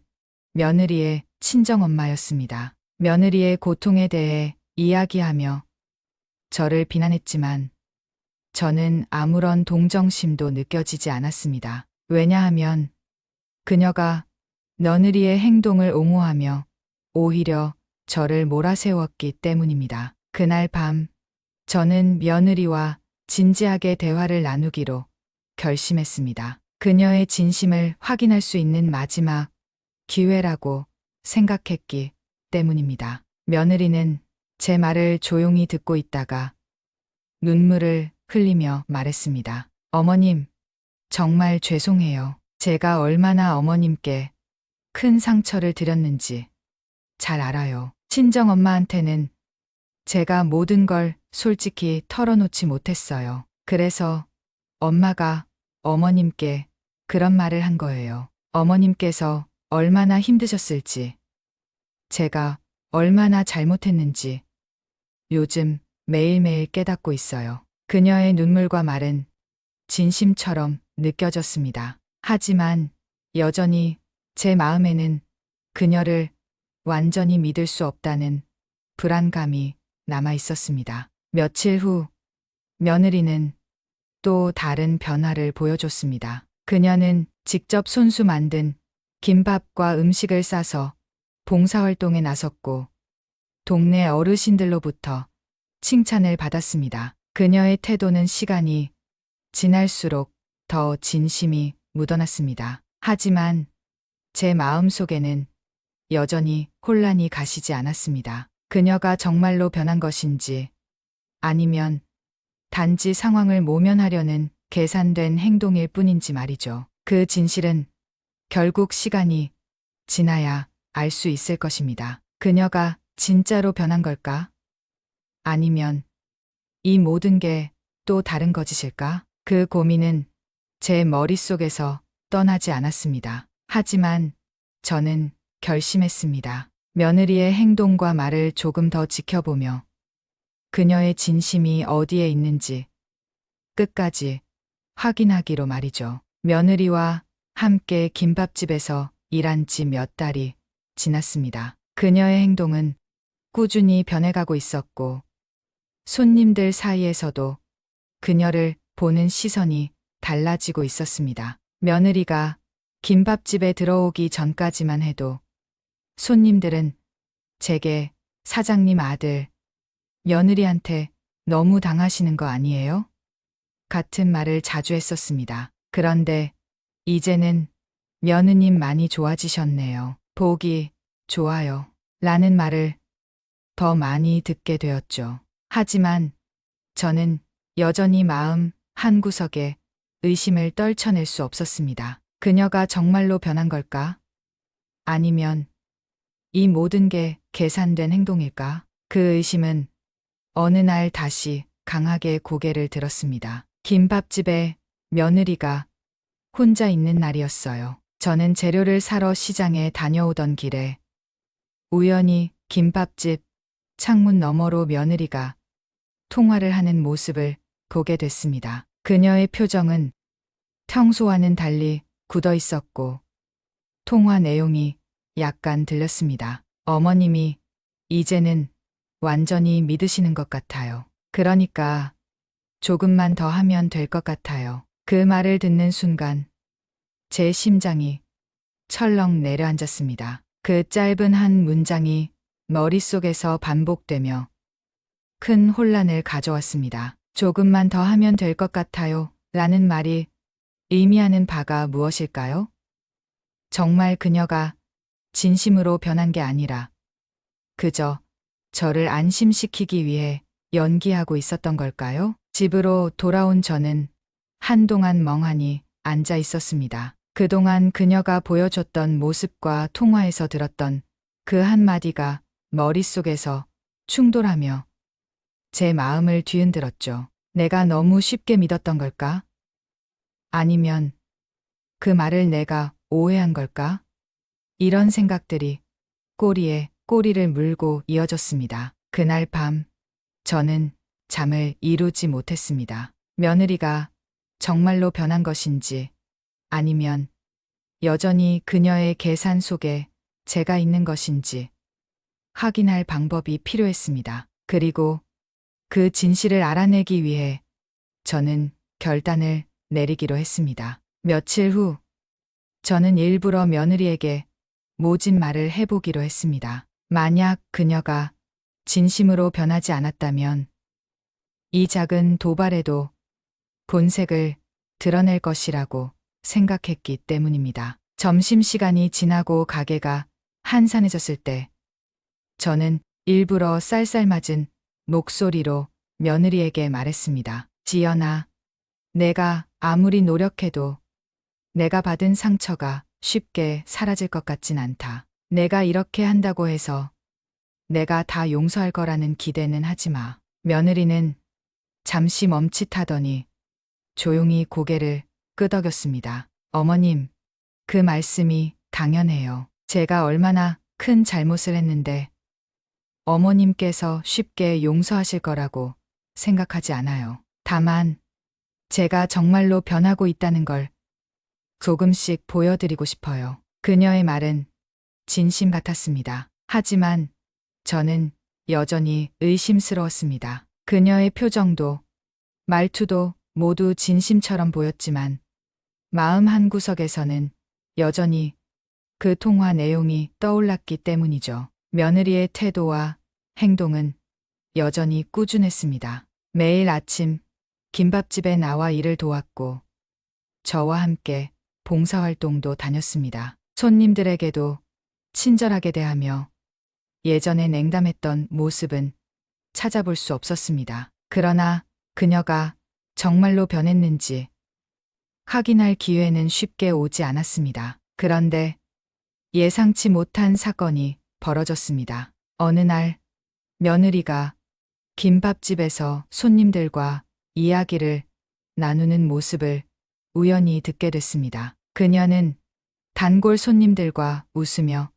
며느리의 친정엄마였습니다. 며느리의 고통에 대해 이야기하며 저를 비난했지만 저는 아무런 동정심도 느껴지지 않았습니다. 왜냐하면 그녀가 며느리의 행동을 옹호하며 오히려 저를 몰아세웠기 때문입니다. 그날 밤 저는 며느리와 진지하게 대화를 나누기로 결심했습니다. 그녀의 진심을 확인할 수 있는 마지막 기회라고 생각했기 때문입니다. 며느리는 제 말을 조용히 듣고 있다가 눈물을 흘리며 말했습니다. 어머님, 정말 죄송해요. 제가 얼마나 어머님께 큰 상처를 드렸는지 잘 알아요. 친정엄마한테는 제가 모든 걸 솔직히 털어놓지 못했어요. 그래서 엄마가 어머님께 그런 말을 한 거예요. 어머님께서 얼마나 힘드셨을지, 제가 얼마나 잘못했는지 요즘 매일매일 깨닫고 있어요. 그녀의 눈물과 말은 진심처럼 느껴졌습니다. 하지만 여전히 제 마음에는 그녀를 완전히 믿을 수 없다는 불안감이 남아 있었습니다. 며칠 후 며느리는 또 다른 변화를 보여줬습니다. 그녀는 직접 손수 만든 김밥과 음식을 싸서 봉사활동에 나섰고 동네 어르신들로부터 칭찬을 받았습니다. 그녀의 태도는 시간이 지날수록 더 진심이 묻어났습니다. 하지만 제 마음속에는 여전히 혼란이 가시지 않았습니다. 그녀가 정말로 변한 것인지 아니면 단지 상황을 모면하려는 계산된 행동일 뿐인지 말이죠. 그 진실은 결국 시간이 지나야 알 수 있을 것입니다. 그녀가 진짜로 변한 걸까? 아니면 이 모든 게 또 다른 거짓일까? 그 고민은 제 머릿속에서 떠나지 않았습니다. 하지만 저는 결심했습니다. 며느리의 행동과 말을 조금 더 지켜보며 그녀의 진심이 어디에 있는지 끝까지 확인하기로 말이죠. 며느리와 함께 김밥집에서 일한 지 몇 달이 지났습니다. 그녀의 행동은 꾸준히 변해가고 있었고 손님들 사이에서도 그녀를 보는 시선이 달라지고 있었습니다. 며느리가 김밥집에 들어오기 전까지만 해도 손님들은 제게 사장님 아들, 며느리한테 너무 당하시는 거 아니에요? 같은 말을 자주 했었습니다. 그런데 이제는 며느님 많이 좋아지셨네요. 보기 좋아요. 라는 말을 더 많이 듣게 되었죠. 하지만 저는 여전히 마음 한구석에 의심을 떨쳐낼 수 없었습니다. 그녀가 정말로 변한 걸까? 아니면 이 모든 게 계산된 행동일까? 그 의심은 어느 날 다시 강하게 고개를 들었습니다. 김밥집에 며느리가 혼자 있는 날이었어요. 저는 재료를 사러 시장에 다녀오던 길에 우연히 김밥집 창문 너머로 며느리가 통화를 하는 모습을 보게 됐습니다. 그녀의 표정은 평소와는 달리 굳어 있었고 통화 내용이 약간 들렸습니다. 어머님이 이제는 완전히 믿으시는 것 같아요. 그러니까 조금만 더 하면 될 것 같아요. 그 말을 듣는 순간 제 심장이 철렁 내려앉았습니다. 그 짧은 한 문장이 머릿속에서 반복되며 큰 혼란을 가져왔습니다. 조금만 더 하면 될 것 같아요. 라는 말이 의미하는 바가 무엇일까요? 정말 그녀가 진심으로 변한 게 아니라 그저 저를 안심시키기 위해 연기하고 있었던 걸까요? 집으로 돌아온 저는 한동안 멍하니 앉아 있었습니다. 그동안 그녀가 보여줬던 모습과 통화에서 들었던 그 한마디가 머릿속에서 충돌하며 제 마음을 뒤흔들었죠. 내가 너무 쉽게 믿었던 걸까? 아니면 그 말을 내가 오해한 걸까? 이런 생각들이 꼬리에 꼬리를 물고 이어졌습니다. 그날 밤 저는 잠을 이루지 못했습니다. 며느리가 정말로 변한 것인지 아니면 여전히 그녀의 계산 속에 제가 있는 것인지 확인할 방법이 필요했습니다. 그리고 그 진실을 알아내기 위해 저는 결단을 내리기로 했습니다. 며칠 후 저는 일부러 며느리에게 모진 말을 해보기로 했습니다. 만약 그녀가 진심으로 변하지 않았다면 이 작은 도발에도 본색을 드러낼 것이라고 생각했기 때문입니다. 점심시간이 지나고 가게가 한산해졌을 때 저는 일부러 쌀쌀맞은 목소리로 며느리에게 말했습니다. 지연아, 내가 아무리 노력해도 내가 받은 상처가 쉽게 사라질 것 같진 않다. 내가 이렇게 한다고 해서 내가 다 용서할 거라는 기대는 하지 마. 며느리는 잠시 멈칫하더니 조용히 고개를 끄덕였습니다. 어머님, 그 말씀이 당연해요. 제가 얼마나 큰 잘못을 했는데 어머님께서 쉽게 용서하실 거라고 생각하지 않아요. 다만 제가 정말로 변하고 있다는 걸 조금씩 보여드리고 싶어요. 그녀의 말은 진심 같았습니다. 하지만 저는 여전히 의심스러웠습니다. 그녀의 표정도 말투도 모두 진심처럼 보였지만 마음 한구석에서는 여전히 그 통화 내용이 떠올랐기 때문이죠. 며느리의 태도와 행동은 여전히 꾸준했습니다. 매일 아침 김밥집에 나와 일을 도왔고 저와 함께 봉사활동도 다녔습니다. 손님들에게도 친절하게 대하며 예전에 냉담했던 모습은 찾아볼 수 없었습니다. 그러나 그녀가 정말로 변했는지 확인할 기회는 쉽게 오지 않았습니다. 그런데 예상치 못한 사건이 벌어졌습니다. 어느 날 며느리가 김밥집에서 손님들과 이야기를 나누는 모습을 우연히 듣게 됐습니다. 그녀는 단골 손님들과 웃으며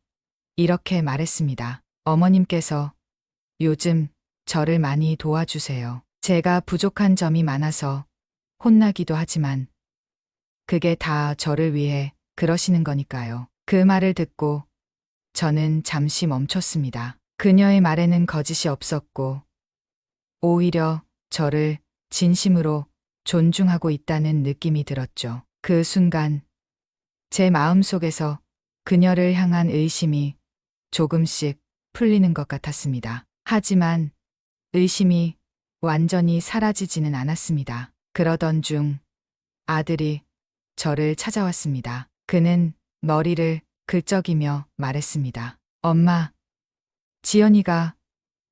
이렇게 말했습니다. 어머님께서 요즘 저를 많이 도와주세요. 제가 부족한 점이 많아서 혼나기도 하지만 그게 다 저를 위해 그러시는 거니까요. 그 말을 듣고 저는 잠시 멈췄습니다. 그녀의 말에는 거짓이 없었고 오히려 저를 진심으로 존중하고 있다는 느낌이 들었죠. 그 순간 제 마음속에서 그녀를 향한 의심이 조금씩 풀리는 것 같았습니다. 하지만 의심이 완전히 사라지지는 않았습니다. 그러던 중 아들이 저를 찾아왔습니다. 그는 머리를 긁적이며 말했습니다. 엄마, 지연이가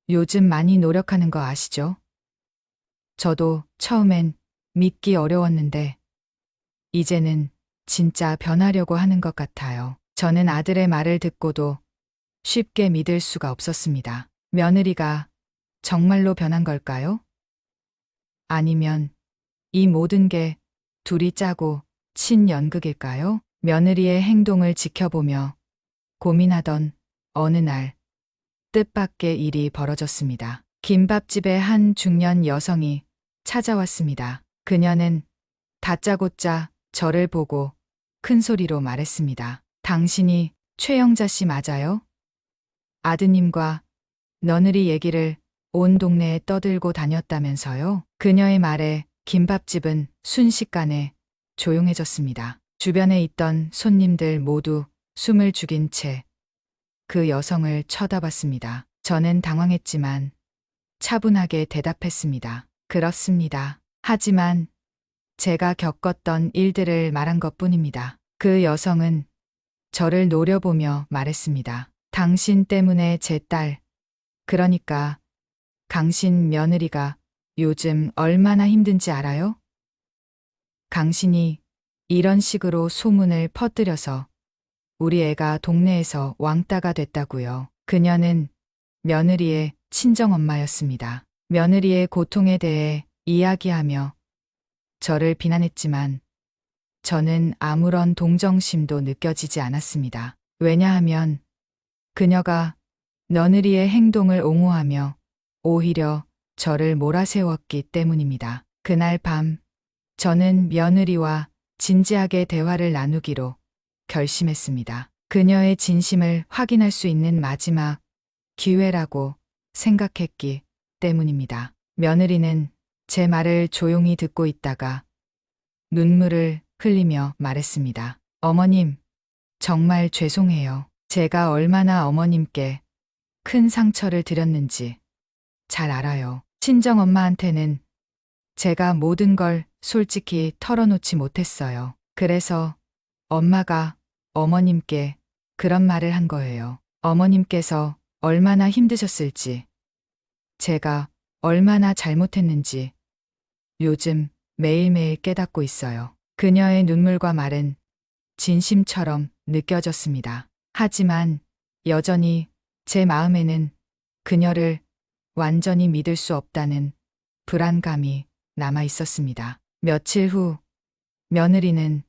요즘 많이 노력하는 거 아시죠? 저도 처음엔 믿기 어려웠는데 이제는 진짜 변하려고 하는 것 같아요. 저는 아들의 말을 듣고도 쉽게 믿을 수가 없었습니다. 며느리가 정말로 변한 걸까요? 아니면 이 모든 게 둘이 짜고 친 연극일까요? 며느리의 행동을 지켜보며 고민하던 어느 날 뜻밖의 일이 벌어졌습니다. 김밥집의 한 중년 여성이 찾아왔습니다. 그녀는 다짜고짜 저를 보고 큰 소리로 말했습니다. 당신이 최영자 씨 맞아요? 아드님과 며느리 얘기를 온 동네에 떠들고 다녔다면서요? 그녀의 말에 김밥집은 순식간에 조용해졌습니다. 주변에 있던 손님들 모두 숨을 죽인 채 그 여성을 쳐다봤습니다. 저는 당황했지만 차분하게 대답했습니다. 그렇습니다. 하지만 제가 겪었던 일들을 말한 것뿐입니다. 그 여성은 저를 노려보며 말했습니다. 당신 때문에 제 딸, 그러니까 강신 며느리가 요즘 얼마나 힘든지 알아요? 강신이 이런 식으로 소문을 퍼뜨려서 우리 애가 동네에서 왕따가 됐다고요. 그녀는 며느리의 친정엄마였습니다. 며느리의 고통에 대해 이야기하며 저를 비난했지만 저는 아무런 동정심도 느껴지지 않았습니다. 왜냐하면 그녀가 며느리의 행동을 옹호하며 오히려 저를 몰아세웠기 때문입니다. 그날 밤 저는 며느리와 진지하게 대화를 나누기로 결심했습니다. 그녀의 진심을 확인할 수 있는 마지막 기회라고 생각했기 때문입니다. 며느리는 제 말을 조용히 듣고 있다가 눈물을 흘리며 말했습니다. 어머님, 정말 죄송해요. 제가 얼마나 어머님께 큰 상처를 드렸는지 잘 알아요. 친정엄마한테는 제가 모든 걸 솔직히 털어놓지 못했어요. 그래서 엄마가 어머님께 그런 말을 한 거예요. 어머님께서 얼마나 힘드셨을지, 제가 얼마나 잘못했는지 요즘 매일매일 깨닫고 있어요. 그녀의 눈물과 말은 진심처럼 느껴졌습니다. 하지만 여전히 제 마음에는 그녀를 완전히 믿을 수 없다는 불안감이 남아 있었습니다. 며칠 후 며느리는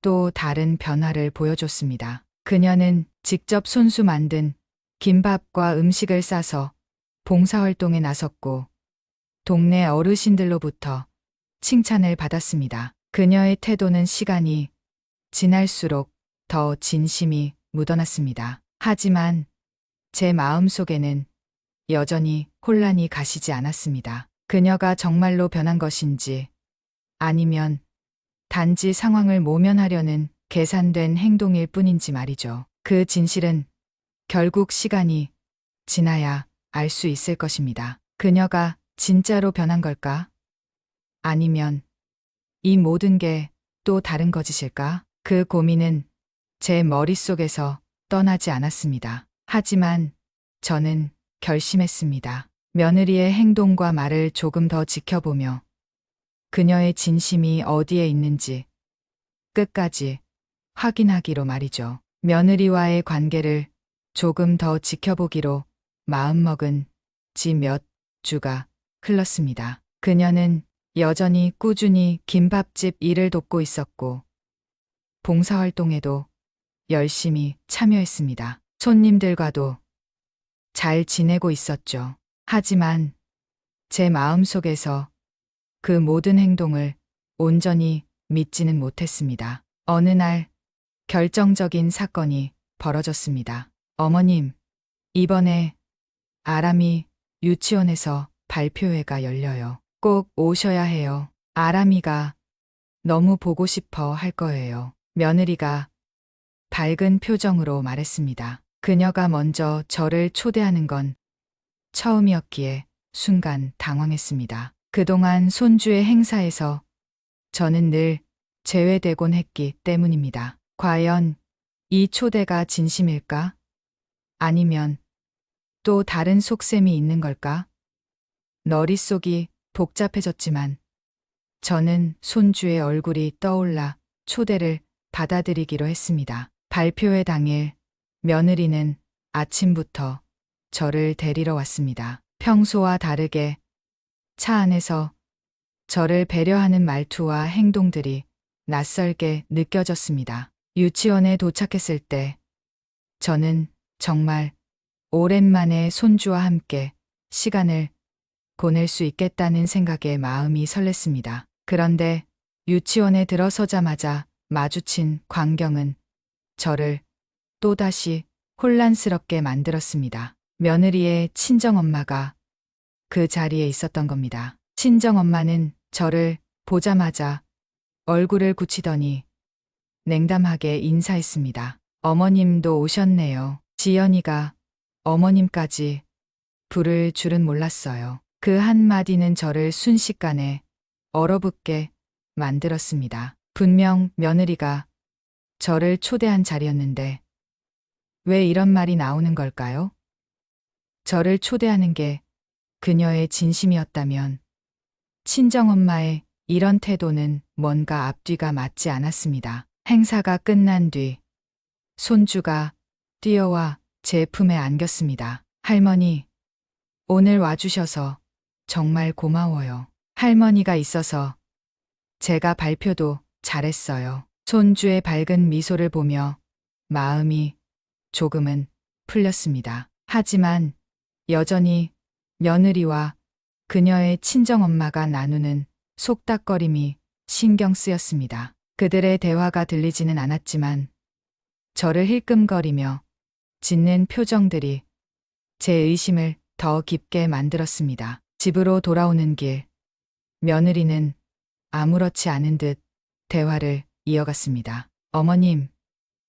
또 다른 변화를 보여줬습니다. 그녀는 직접 손수 만든 김밥과 음식을 싸서 봉사활동에 나섰고 동네 어르신들로부터 칭찬을 받았습니다. 그녀의 태도는 시간이 지날수록 더 진심이 묻어났습니다. 하지만 제 마음속에는 여전히 혼란이 가시지 않았습니다. 그녀가 정말로 변한 것인지 아니면 단지 상황을 모면하려는 계산된 행동일 뿐인지 말이죠. 그 진실은 결국 시간이 지나야 알 수 있을 것입니다. 그녀가 진짜로 변한 걸까? 아니면 이 모든 게 또 다른 거짓일까? 그 고민은 제 머릿속에서 떠나지 않았습니다. 하지만 저는 결심했습니다. 며느리의 행동과 말을 조금 더 지켜보며 그녀의 진심이 어디에 있는지 끝까지 확인하기로 말이죠. 며느리와의 관계를 조금 더 지켜보기로 마음먹은 지 몇 주가 흘렀습니다. 그녀는 여전히 꾸준히 김밥집 일을 돕고 있었고 봉사활동에도 열심히 참여했습니다. 손님들과도 잘 지내고 있었죠. 하지만 제 마음속에서 그 모든 행동을 온전히 믿지는 못했습니다. 어느 날 결정적인 사건이 벌어졌습니다. 어머님, 이번에 아람이 유치원에서 발표회가 열려요. 꼭 오셔야 해요. 아람이가 너무 보고 싶어 할 거예요. 며느리가 밝은 표정으로 말했습니다. 그녀가 먼저 저를 초대하는 건 처음이었기에 순간 당황했습니다. 그동안 손주의 행사에서 저는 늘 제외되곤 했기 때문입니다. 과연 이 초대가 진심일까? 아니면 또 다른 속셈이 있는 걸까? 머릿속이 복잡해졌지만 저는 손주의 얼굴이 떠올라 초대를 받아들이기로 했습니다. 발표회 당일 며느리는 아침부터 저를 데리러 왔습니다. 평소와 다르게 차 안에서 저를 배려하는 말투와 행동들이 낯설게 느껴졌습니다. 유치원에 도착했을 때 저는 정말 오랜만에 손주와 함께 시간을 보낼 수 있겠다는 생각에 마음이 설렜습니다. 그런데 유치원에 들어서자마자 마주친 광경은 저를 또다시 혼란스럽게 만들었습니다. 며느리의 친정엄마가 그 자리에 있었던 겁니다. 친정엄마는 저를 보자마자 얼굴을 굳히더니 냉담하게 인사했습니다. 어머님도 오셨네요. 지연이가 어머님까지 부를 줄은 몰랐어요. 그 한마디는 저를 순식간에 얼어붙게 만들었습니다. 분명 며느리가 저를 초대한 자리였는데 왜 이런 말이 나오는 걸까요? 저를 초대하는 게 그녀의 진심이었다면 친정엄마의 이런 태도는 뭔가 앞뒤가 맞지 않았습니다. 행사가 끝난 뒤 손주가 뛰어와 제 품에 안겼습니다. 할머니, 오늘 와주셔서 정말 고마워요. 할머니가 있어서 제가 발표도 잘했어요. 손주의 밝은 미소를 보며 마음이 조금은 풀렸습니다. 하지만 여전히 며느리와 그녀의 친정엄마가 나누는 속닥거림이 신경 쓰였습니다. 그들의 대화가 들리지는 않았지만 저를 힐끔거리며 짓는 표정들이 제 의심을 더 깊게 만들었습니다. 집으로 돌아오는 길, 며느리는 아무렇지 않은 듯 대화를 이어갔습니다. 어머님,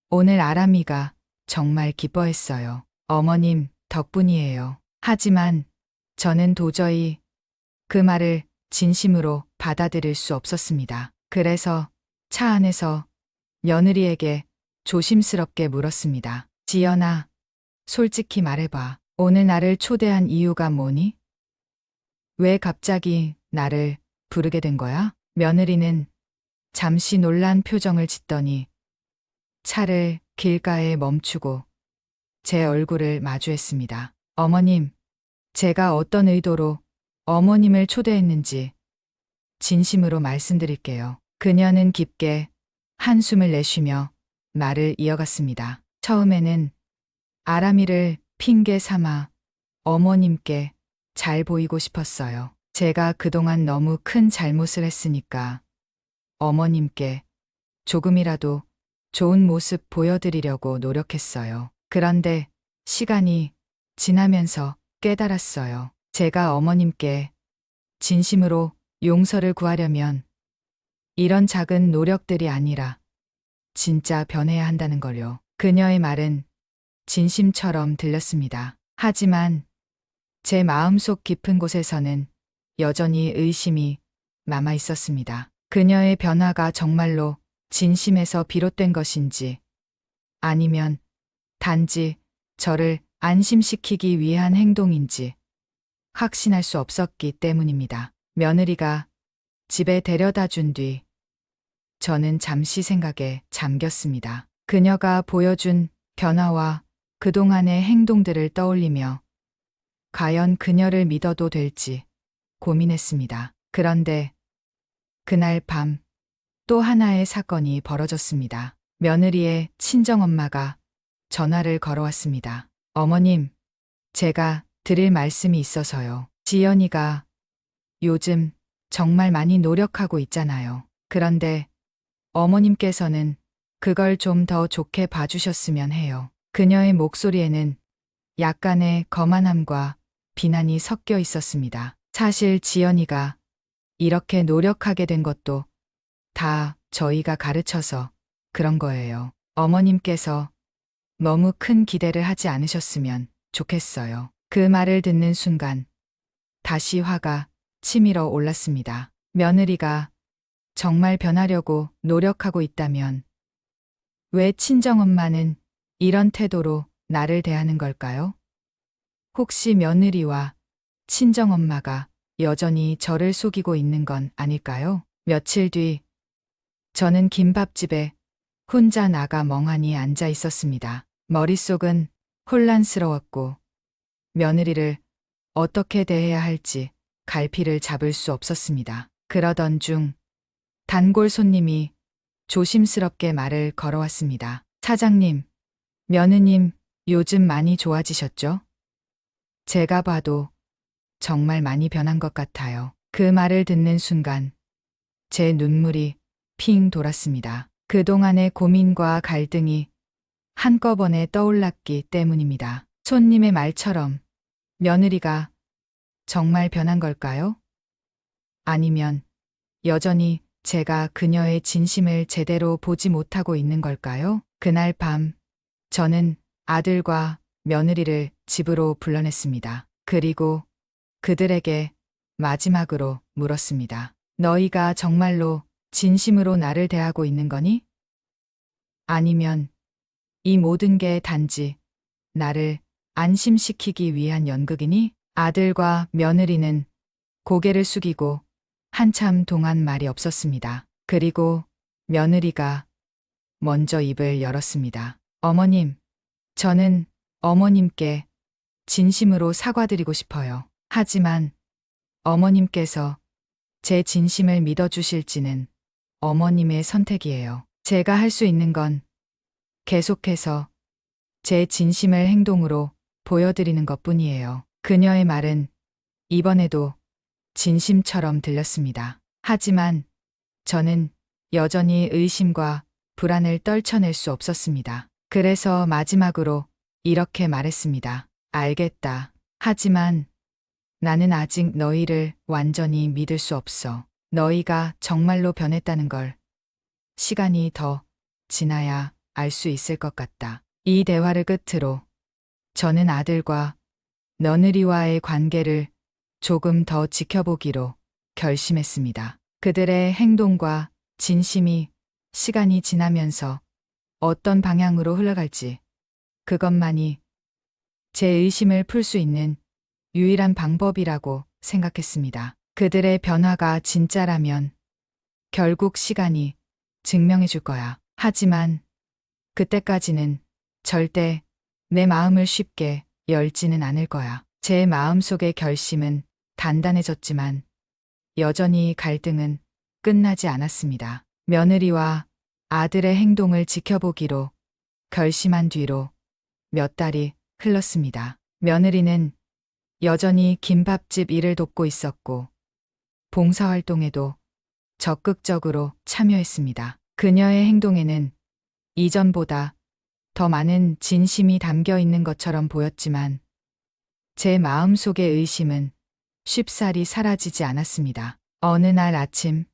오늘 아람이가 정말 기뻐했어요. 어머님 덕분이에요. 하지만 저는 도저히 그 말을 진심으로 받아들일 수 없었습니다. 그래서 차 안에서 며느리에게 조심스럽게 물었습니다. 지연아, 솔직히 말해봐. 오늘 나를 초대한 이유가 뭐니? 왜 갑자기 나를 부르게 된 거야? 며느리는 잠시 놀란 표정을 짓더니 차를 길가에 멈추고 제 얼굴을 마주했습니다. 어머님, 제가 어떤 의도로 어머님을 초대했는지 진심으로 말씀드릴게요. 그녀는 깊게 한숨을 내쉬며 말을 이어갔습니다. 처음에는 아람이를 핑계 삼아 어머님께 잘 보이고 싶었어요. 제가 그동안 너무 큰 잘못을 했으니까 어머님께 조금이라도 좋은 모습 보여드리려고 노력했어요. 그런데 시간이 지나면서 깨달았어요. 제가 어머님께 진심으로 용서를 구하려면 이런 작은 노력들이 아니라 진짜 변해야 한다는 걸요. 그녀의 말은 진심처럼 들렸습니다. 하지만 제 마음속 깊은 곳에서는 여전히 의심이 남아 있었습니다. 그녀의 변화가 정말로 진심에서 비롯된 것인지 아니면 단지 저를 안심시키기 위한 행동인지 확신할 수 없었기 때문입니다. 며느리가 집에 데려다 준 뒤 저는 잠시 생각에 잠겼습니다. 그녀가 보여준 변화와 그동안의 행동들을 떠올리며 과연 그녀를 믿어도 될지 고민했습니다. 그런데 그날 밤 또 하나의 사건이 벌어졌습니다. 며느리의 친정엄마가 전화를 걸어왔습니다. 어머님, 제가 드릴 말씀이 있어서요. 지연이가 요즘 정말 많이 노력하고 있잖아요. 그런데 어머님께서는 그걸 좀 더 좋게 봐주셨으면 해요. 그녀의 목소리에는 약간의 거만함과 비난이 섞여 있었습니다. 사실 지연이가 이렇게 노력하게 된 것도 다 저희가 가르쳐서 그런 거예요. 어머님께서 너무 큰 기대를 하지 않으셨으면 좋겠어요. 그 말을 듣는 순간 다시 화가 치밀어 올랐습니다. 며느리가 정말 변하려고 노력하고 있다면 왜 친정엄마는 이런 태도로 나를 대하는 걸까요? 혹시 며느리와 친정엄마가 여전히 저를 속이고 있는 건 아닐까요? 며칠 뒤 저는 김밥집에 혼자 나가 멍하니 앉아 있었습니다. 머릿속은 혼란스러웠고 며느리를 어떻게 대해야 할지 갈피를 잡을 수 없었습니다. 그러던 중 단골 손님이 조심스럽게 말을 걸어왔습니다. 사장님, 며느님 요즘 많이 좋아지셨죠? 제가 봐도 정말 많이 변한 것 같아요. 그 말을 듣는 순간 제 눈물이 핑 돌았습니다. 그동안의 고민과 갈등이 한꺼번에 떠올랐기 때문입니다. 손님의 말처럼 며느리가 정말 변한 걸까요? 아니면 여전히 제가 그녀의 진심을 제대로 보지 못하고 있는 걸까요? 그날 밤 저는 아들과 며느리를 집으로 불러냈습니다. 그리고 그들에게 마지막으로 물었습니다. 너희가 정말로 진심으로 나를 대하고 있는 거니? 아니면 이 모든 게 단지 나를 안심시키기 위한 연극이니? 아들과 며느리는 고개를 숙이고 한참 동안 말이 없었습니다. 그리고 며느리가 먼저 입을 열었습니다. 어머님, 저는 어머님께 진심으로 사과드리고 싶어요. 하지만 어머님께서 제 진심을 믿어주실지는 어머님의 선택이에요. 제가 할 수 있는 건 계속해서 제 진심을 행동으로 보여드리는 것 뿐이에요. 그녀의 말은 이번에도 진심처럼 들렸습니다. 하지만 저는 여전히 의심과 불안을 떨쳐낼 수 없었습니다. 그래서 마지막으로 이렇게 말했습니다. 알겠다. 하지만 나는 아직 너희를 완전히 믿을 수 없어. 너희가 정말로 변했다는 걸 시간이 더 지나야 알 수 있을 것 같다. 이 대화를 끝으로 저는 아들과 며느리와의 관계를 조금 더 지켜보기로 결심했습니다. 그들의 행동과 진심이 시간이 지나면서 어떤 방향으로 흘러갈지 그것만이 제 의심을 풀 수 있는 유일한 방법이라고 생각했습니다. 그들의 변화가 진짜라면 결국 시간이 증명해 줄 거야. 하지만 그때까지는 절대 내 마음을 쉽게 열지는 않을 거야. 제 마음속의 결심은 단단해졌지만 여전히 갈등은 끝나지 않았습니다. 며느리와 아들의 행동을 지켜보기로 결심한 뒤로 몇 달이 흘렀습니다. 며느리는 여전히 김밥집 일을 돕고 있었고 봉사활동에도 적극적으로 참여했습니다. 그녀의 행동에는 이전보다 더 많은 진심이 담겨 있는 것처럼 보였지만 제 마음속의 의심은 쉽사리 사라지지 않았습니다. 어느 날 아침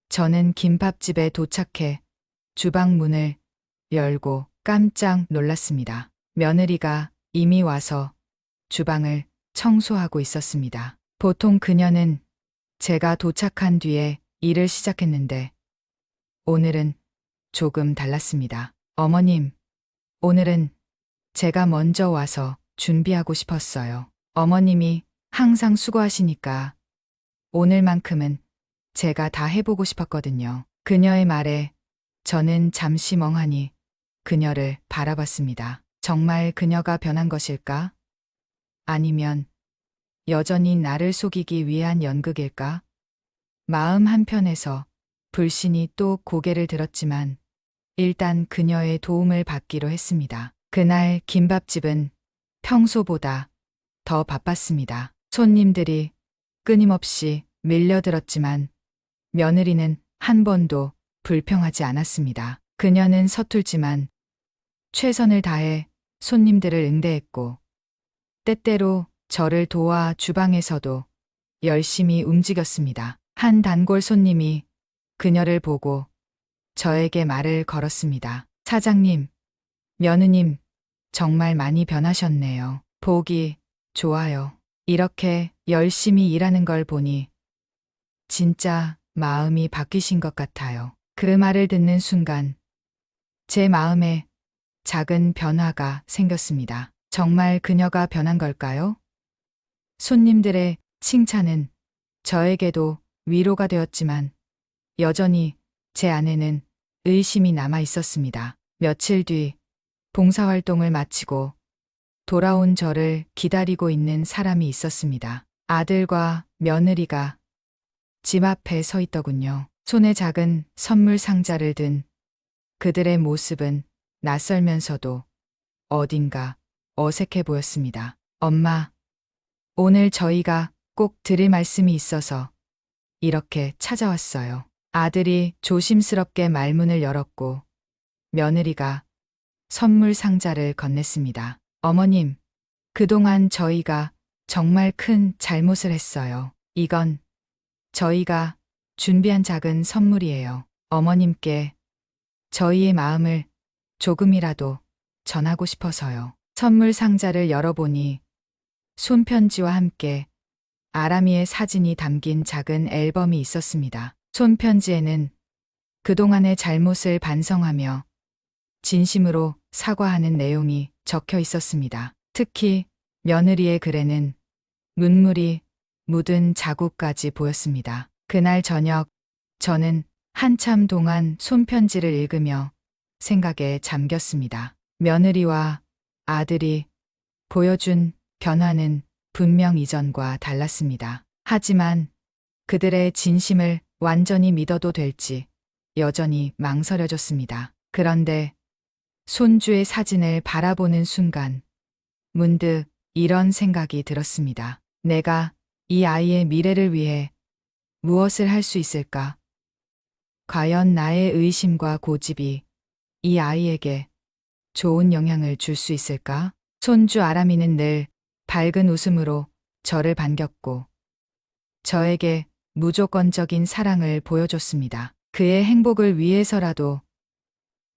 저는 김밥집에 도착해 주방 문을 열고 깜짝 놀랐습니다. 며느리가 이미 와서 주방을 청소하고 있었습니다. 보통 그녀는 제가 도착한 뒤에 일을 시작했는데 오늘은 조금 달랐습니다. 어머님, 오늘은 제가 먼저 와서 준비하고 싶었어요. 어머님이 항상 수고하시니까 오늘만큼은 제가 다 해보고 싶었거든요. 그녀의 말에 저는 잠시 멍하니 그녀를 바라봤습니다. 정말 그녀가 변한 것일까? 아니면 여전히 나를 속이기 위한 연극일까? 마음 한편에서 불신이 또 고개를 들었지만 일단 그녀의 도움을 받기로 했습니다. 그날 김밥집은 평소보다 더 바빴습니다. 손님들이 끊임없이 밀려들었지만 며느리는 한 번도 불평하지 않았습니다. 그녀는 서툴지만 최선을 다해 손님들을 응대했고 때때로 저를 도와 주방에서도 열심히 움직였습니다. 한 단골 손님이 그녀를 보고 저에게 말을 걸었습니다. 사장님, 며느님, 정말 많이 변하셨네요. 보기 좋아요. 이렇게 열심히 일하는 걸 보니 진짜 마음이 바뀌신 것 같아요. 그 말을 듣는 순간 제 마음에 작은 변화가 생겼습니다. 정말 그녀가 변한 걸까요? 손님들의 칭찬은 저에게도 위로가 되었지만 여전히 제 안에는 의심이 남아 있었습니다. 며칠 뒤 봉사활동을 마치고 돌아온 저를 기다리고 있는 사람이 있었습니다. 아들과 며느리가 집 앞에 서 있더군요. 손에 작은 선물 상자를 든 그들의 모습은 낯설면서도 어딘가 어색해 보였습니다. 엄마, 오늘 저희가 꼭 드릴 말씀이 있어서 이렇게 찾아왔어요. 아들이 조심스럽게 말문을 열었고 며느리가 선물 상자를 건넸습니다. 어머님, 그동안 저희가 정말 큰 잘못을 했어요. 이건 저희가 준비한 작은 선물이에요. 어머님께 저희의 마음을 조금이라도 전하고 싶어서요. 선물 상자를 열어보니 손편지와 함께 아람이의 사진이 담긴 작은 앨범이 있었습니다. 손편지에는 그동안의 잘못을 반성하며 진심으로 사과하는 내용이 적혀 있었습니다. 특히 며느리의 글에는 눈물이 묻은 자국까지 보였습니다. 그날 저녁 저는 한참 동안 손편지를 읽으며 생각에 잠겼습니다. 며느리와 아들이 보여준 변화는 분명 이전과 달랐습니다. 하지만 그들의 진심을 완전히 믿어도 될지 여전히 망설여졌습니다. 그런데 손주의 사진을 바라보는 순간 문득 이런 생각이 들었습니다. 내가 이 아이의 미래를 위해 무엇을 할 수 있을까? 과연 나의 의심과 고집이 이 아이에게 좋은 영향을 줄 수 있을까? 손주 아람이는 늘 밝은 웃음으로 저를 반겼고 저에게 무조건적인 사랑을 보여줬습니다. 그의 행복을 위해서라도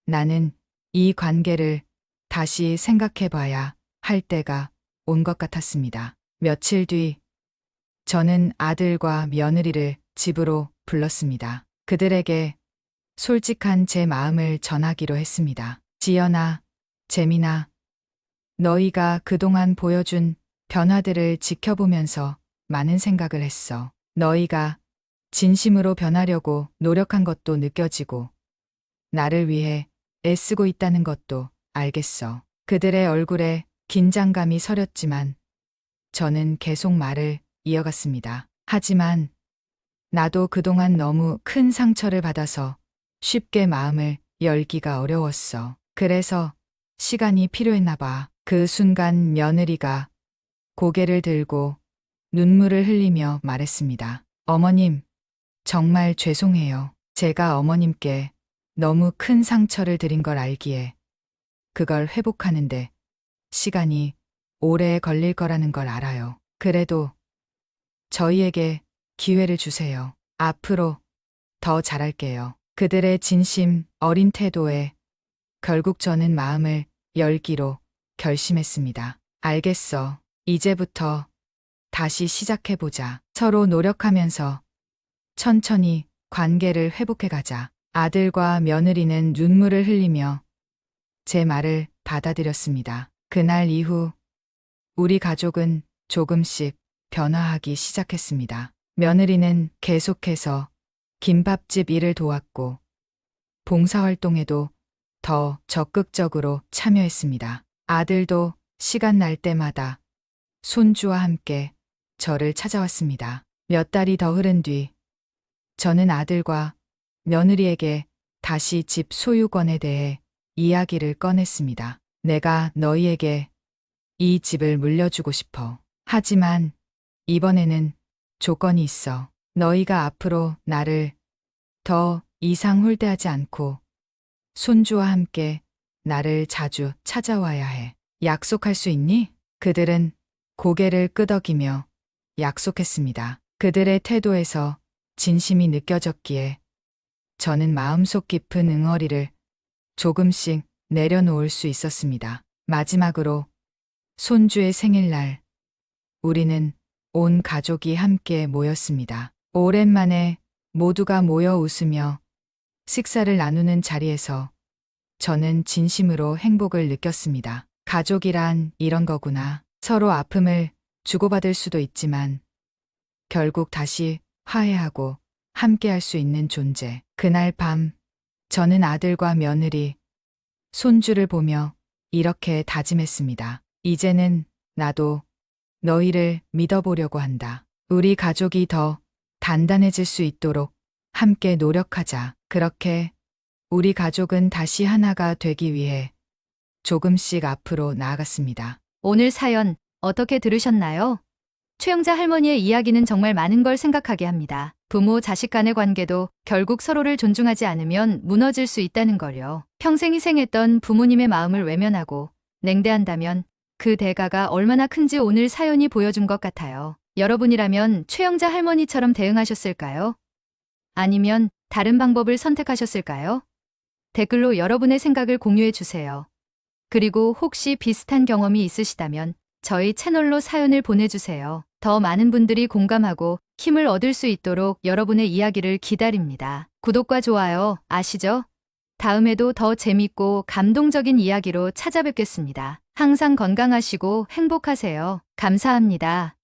나는 이 관계를 다시 생각해봐야 할 때가 온 것 같았습니다. 며칠 뒤 저는 아들과 며느리를 집으로 불렀습니다. 그들에게 솔직한 제 마음을 전하기로 했습니다. 지연아, 재민아, 너희가 그동안 보여준 변화들을 지켜보면서 많은 생각을 했어. 너희가 진심으로 변하려고 노력한 것도 느껴지고 나를 위해 애쓰고 있다는 것도 알겠어. 그들의 얼굴에 긴장감이 서렸지만 저는 계속 말을 이어갔습니다. 하지만 나도 그동안 너무 큰 상처를 받아서 쉽게 마음을 열기가 어려웠어. 그래서 시간이 필요했나 봐. 그 순간 며느리가 고개를 들고 눈물을 흘리며 말했습니다. 어머님, 정말 죄송해요. 제가 어머님께 너무 큰 상처를 드린 걸 알기에 그걸 회복하는데 시간이 오래 걸릴 거라는 걸 알아요. 그래도 저희에게 기회를 주세요. 앞으로 더 잘할게요. 그들의 진심 어린 태도에 결국 저는 마음을 열기로 결심했습니다. 알겠어. 이제부터 다시 시작해보자. 서로 노력하면서 천천히 관계를 회복해가자. 아들과 며느리는 눈물을 흘리며 제 말을 받아들였습니다. 그날 이후 우리 가족은 조금씩 변화하기 시작했습니다. 며느리는 계속해서 김밥집 일을 도왔고 봉사활동에도 더 적극적으로 참여했습니다. 아들도 시간 날 때마다 손주와 함께 저를 찾아왔습니다. 몇 달이 더 흐른 뒤 저는 아들과 며느리에게 다시 집 소유권에 대해 이야기를 꺼냈습니다. 내가 너희에게 이 집을 물려주고 싶어. 하지만 이번에는 조건이 있어. 너희가 앞으로 나를 더 이상 홀대하지 않고 손주와 함께 나를 자주 찾아와야 해. 약속할 수 있니? 그들은 고개를 끄덕이며 약속했습니다. 그들의 태도에서 진심이 느껴졌기에 저는 마음속 깊은 응어리를 조금씩 내려놓을 수 있었습니다. 마지막으로 손주의 생일날 우리는 온 가족이 함께 모였습니다. 오랜만에 모두가 모여 웃으며 식사를 나누는 자리에서 저는 진심으로 행복을 느꼈습니다. 가족이란 이런 거구나. 서로 아픔을 주고받을 수도 있지만 결국 다시 화해하고 함께할 수 있는 존재. 그날 밤 저는 아들과 며느리, 손주를 보며 이렇게 다짐했습니다. 이제는 나도 너희를 믿어보려고 한다. 우리 가족이 더 단단해질 수 있도록 함께 노력하자. 그렇게 우리 가족은 다시 하나가 되기 위해 조금씩 앞으로 나아갔습니다. 오늘 사연 어떻게 들으셨나요? 최영자 할머니의 이야기는 정말 많은 걸 생각하게 합니다. 부모, 자식 간의 관계도 결국 서로를 존중하지 않으면 무너질 수 있다는 걸요. 평생 희생했던 부모님의 마음을 외면하고 냉대한다면 그 대가가 얼마나 큰지 오늘 사연이 보여준 것 같아요. 여러분이라면 최영자 할머니처럼 대응하셨을까요? 아니면 다른 방법을 선택하셨을까요? 댓글로 여러분의 생각을 공유해 주세요. 그리고 혹시 비슷한 경험이 있으시다면 저희 채널로 사연을 보내주세요. 더 많은 분들이 공감하고 힘을 얻을 수 있도록 여러분의 이야기를 기다립니다. 구독과 좋아요 아시죠? 다음에도 더 재밌고 감동적인 이야기로 찾아뵙겠습니다. 항상 건강하시고 행복하세요. 감사합니다.